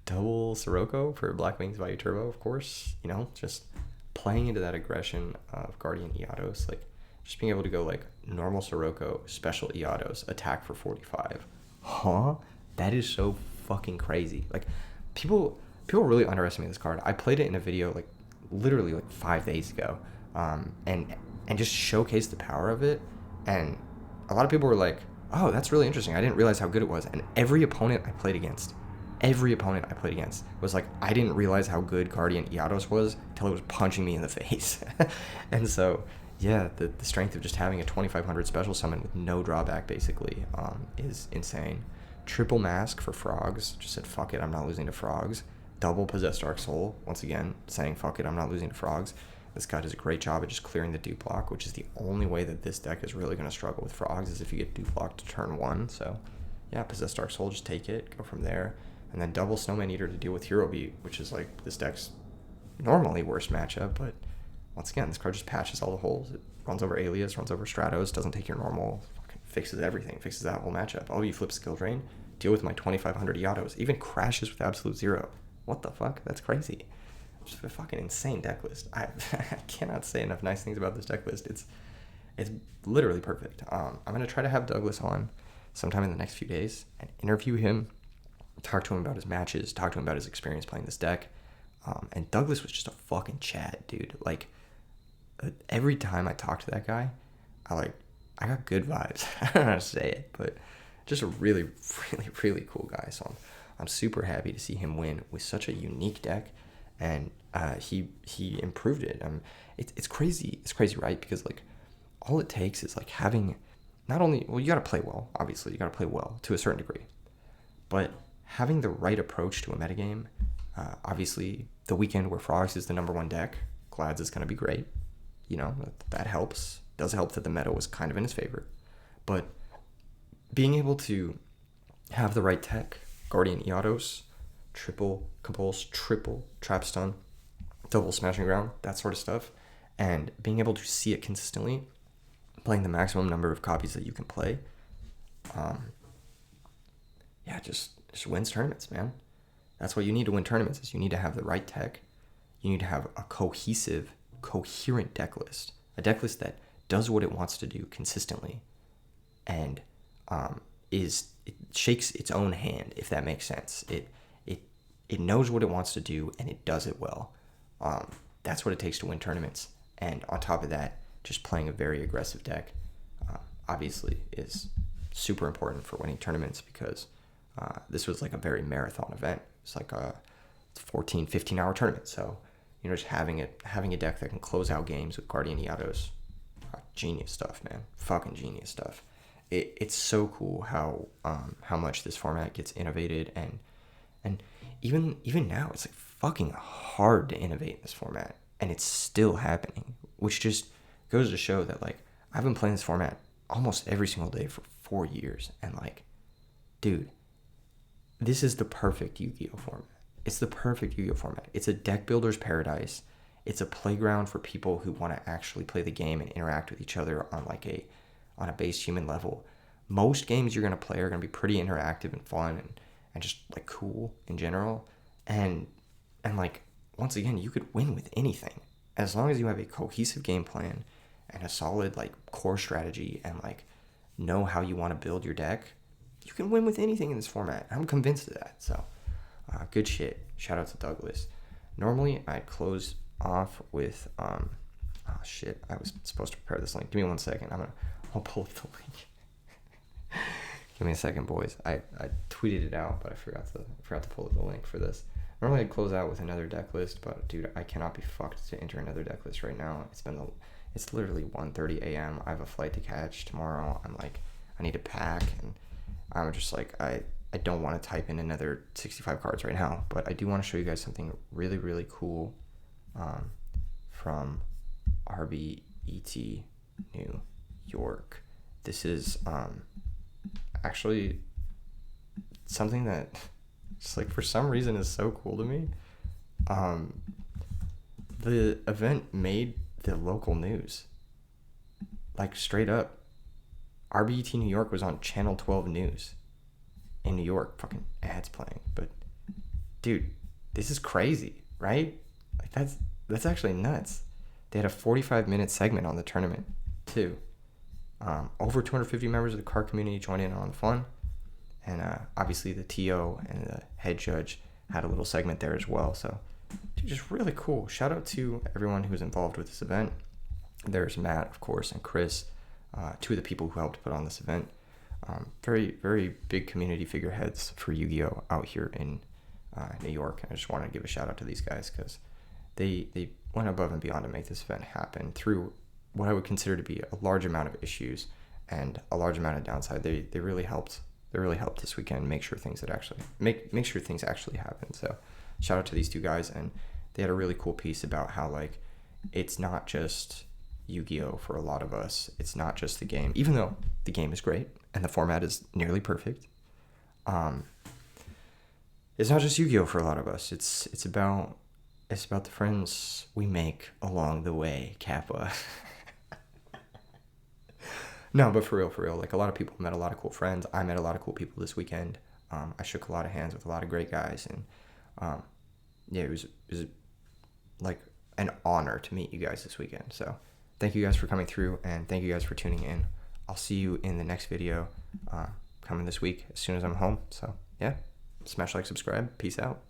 Double Sirocco for Blackwing's Value Turbo, of course. Just playing into that aggression of Guardian Iados, like just being able to go like normal Sirocco, special Iados, attack for 45. Huh? That is so fucking crazy. Like, people really underestimate this card. I played it in a video like literally like 5 days ago, and just showcased the power of it. And a lot of people were like, "Oh, that's really interesting. I didn't realize how good it was." And every opponent I played against was like, "I didn't realize how good Guardian Iados was until it was punching me in the face." And so, yeah, the strength of just having a 2500 special summon with no drawback basically is insane. Triple Mask for Frogs. Just said, fuck it, I'm not losing to Frogs. Double Possessed Dark Soul. Once again, saying, fuck it, I'm not losing to Frogs. This guy does a great job at just clearing the dupe block, which is the only way that this deck is really going to struggle with Frogs, is if you get dupe blocked to turn 1. So, yeah, Possessed Dark Soul, just take it, go from there. And then double Snowman Eater to deal with Hero Beat, which is like this deck's normally worst matchup, but once again, this card just patches all the holes. It runs over Alias, runs over Stratos, doesn't take your normal, fucking fixes everything, fixes that whole matchup. All you flip Skill Drain, deal with my 2500 Iados, even crashes with Absolute Zero. What the fuck? That's crazy. Just a fucking insane deck list. I cannot say enough nice things about this deck list. It's literally perfect. I'm going to try to have Douglas on sometime in the next few days and interview him, talk to him about his matches, talk to him about his experience playing this deck. And Douglas was just a fucking Chad, dude. Like, every time I talked to that guy, I got good vibes. I don't know how to say it, but just a really, really, really cool guy. So I'm super happy to see him win with such a unique deck, and he improved it. It's crazy. It's crazy, right? Because like, all it takes is like having not only, well, you got to play well. Obviously, you got to play well to a certain degree, but having the right approach to a metagame. Obviously, the weekend where Frogs is the number 1 deck, Glads is going to be great. That helps. Does help that the meta was kind of in his favor. But being able to have the right tech, Guardian Iados, triple Compulse, triple Trap Stun, double Smashing Ground, that sort of stuff, and being able to see it consistently, playing the maximum number of copies that you can play, just wins tournaments, man. That's what you need to win tournaments, is you need to have the right tech. You need to have a cohesive, coherent deck list. A deck list that does what it wants to do consistently. And it shakes its own hand, if that makes sense. It knows what it wants to do, and it does it well. That's what it takes to win tournaments. And on top of that, just playing a very aggressive deck, obviously, is super important for winning tournaments, because this was like a very marathon event. It's like a 14, 15-hour tournament. So, just having a deck that can close out games with Guardian Yados, genius stuff, man. Fucking genius stuff. It's so cool how much this format gets innovated, and even now it's like fucking hard to innovate in this format, and it's still happening, which just goes to show that, like, I've been playing this format almost every single day for 4 years, and, like, dude, this is the perfect Yu-Gi-Oh format. It's the perfect Yu-Gi-Oh format. It's a deck builder's paradise. It's a playground for people who want to actually play the game and interact with each other on a base human level. Most games you're going to play are going to be pretty interactive and fun and just, like, cool in general. And like, once again, you could win with anything as long as you have a cohesive game plan and a solid, like, core strategy, and, like, know how you want to build your deck. You can win with anything in this format. I'm convinced of that. So good shit. Shout out to Decklists. Normally I'd close off with oh shit, I was supposed to prepare this link. Give me 1 second. I'll pull up the link. Give me a second, boys. I tweeted it out, but I forgot to pull up the link for this. Normally I'd close out with another deck list, but dude, I cannot be fucked to enter another deck list right now. It's literally 1:30 a.m. I have a flight to catch tomorrow. I'm like, I need to pack, and I'm just like, I don't want to type in another 65 cards right now, but I do want to show you guys something really, really cool from RBET New York. This is actually something that just, like, for some reason is so cool to me. The event made the local news, like, straight up. RBET New York was on Channel 12 News in New York. Fucking ads playing, but dude, this is crazy, right? Like, that's actually nuts. They had a 45-minute segment on the tournament too. Over 250 members of the card community joined in on the fun, and obviously the TO and the head judge had a little segment there as well. So, dude, just really cool. Shout out to everyone who was involved with this event. There's Matt, of course, and Chris, two of the people who helped put on this event. Very, very big community figureheads for Yu-Gi-Oh out here in New York. And I just want to give a shout out to these guys, because they went above and beyond to make this event happen through what I would consider to be a large amount of issues and a large amount of downside. They really helped. They really helped this weekend make sure things make sure things actually happen. So shout out to these two guys, and they had a really cool piece about how, like, it's not just Yu-Gi-Oh for a lot of us. It's not just the game, even though the game is great and the format is nearly perfect. It's not just Yu-Gi-Oh for a lot of us. It's about the friends we make along the way, Kappa. No, but for real, like, a lot of people met a lot of cool friends. I met a lot of cool people this weekend. I shook a lot of hands with a lot of great guys, and yeah, it was like an honor to meet you guys this weekend. So thank you guys for coming through, and thank you guys for tuning in. I'll see you in the next video coming this week as soon as I'm home. So yeah, smash like, subscribe. Peace out.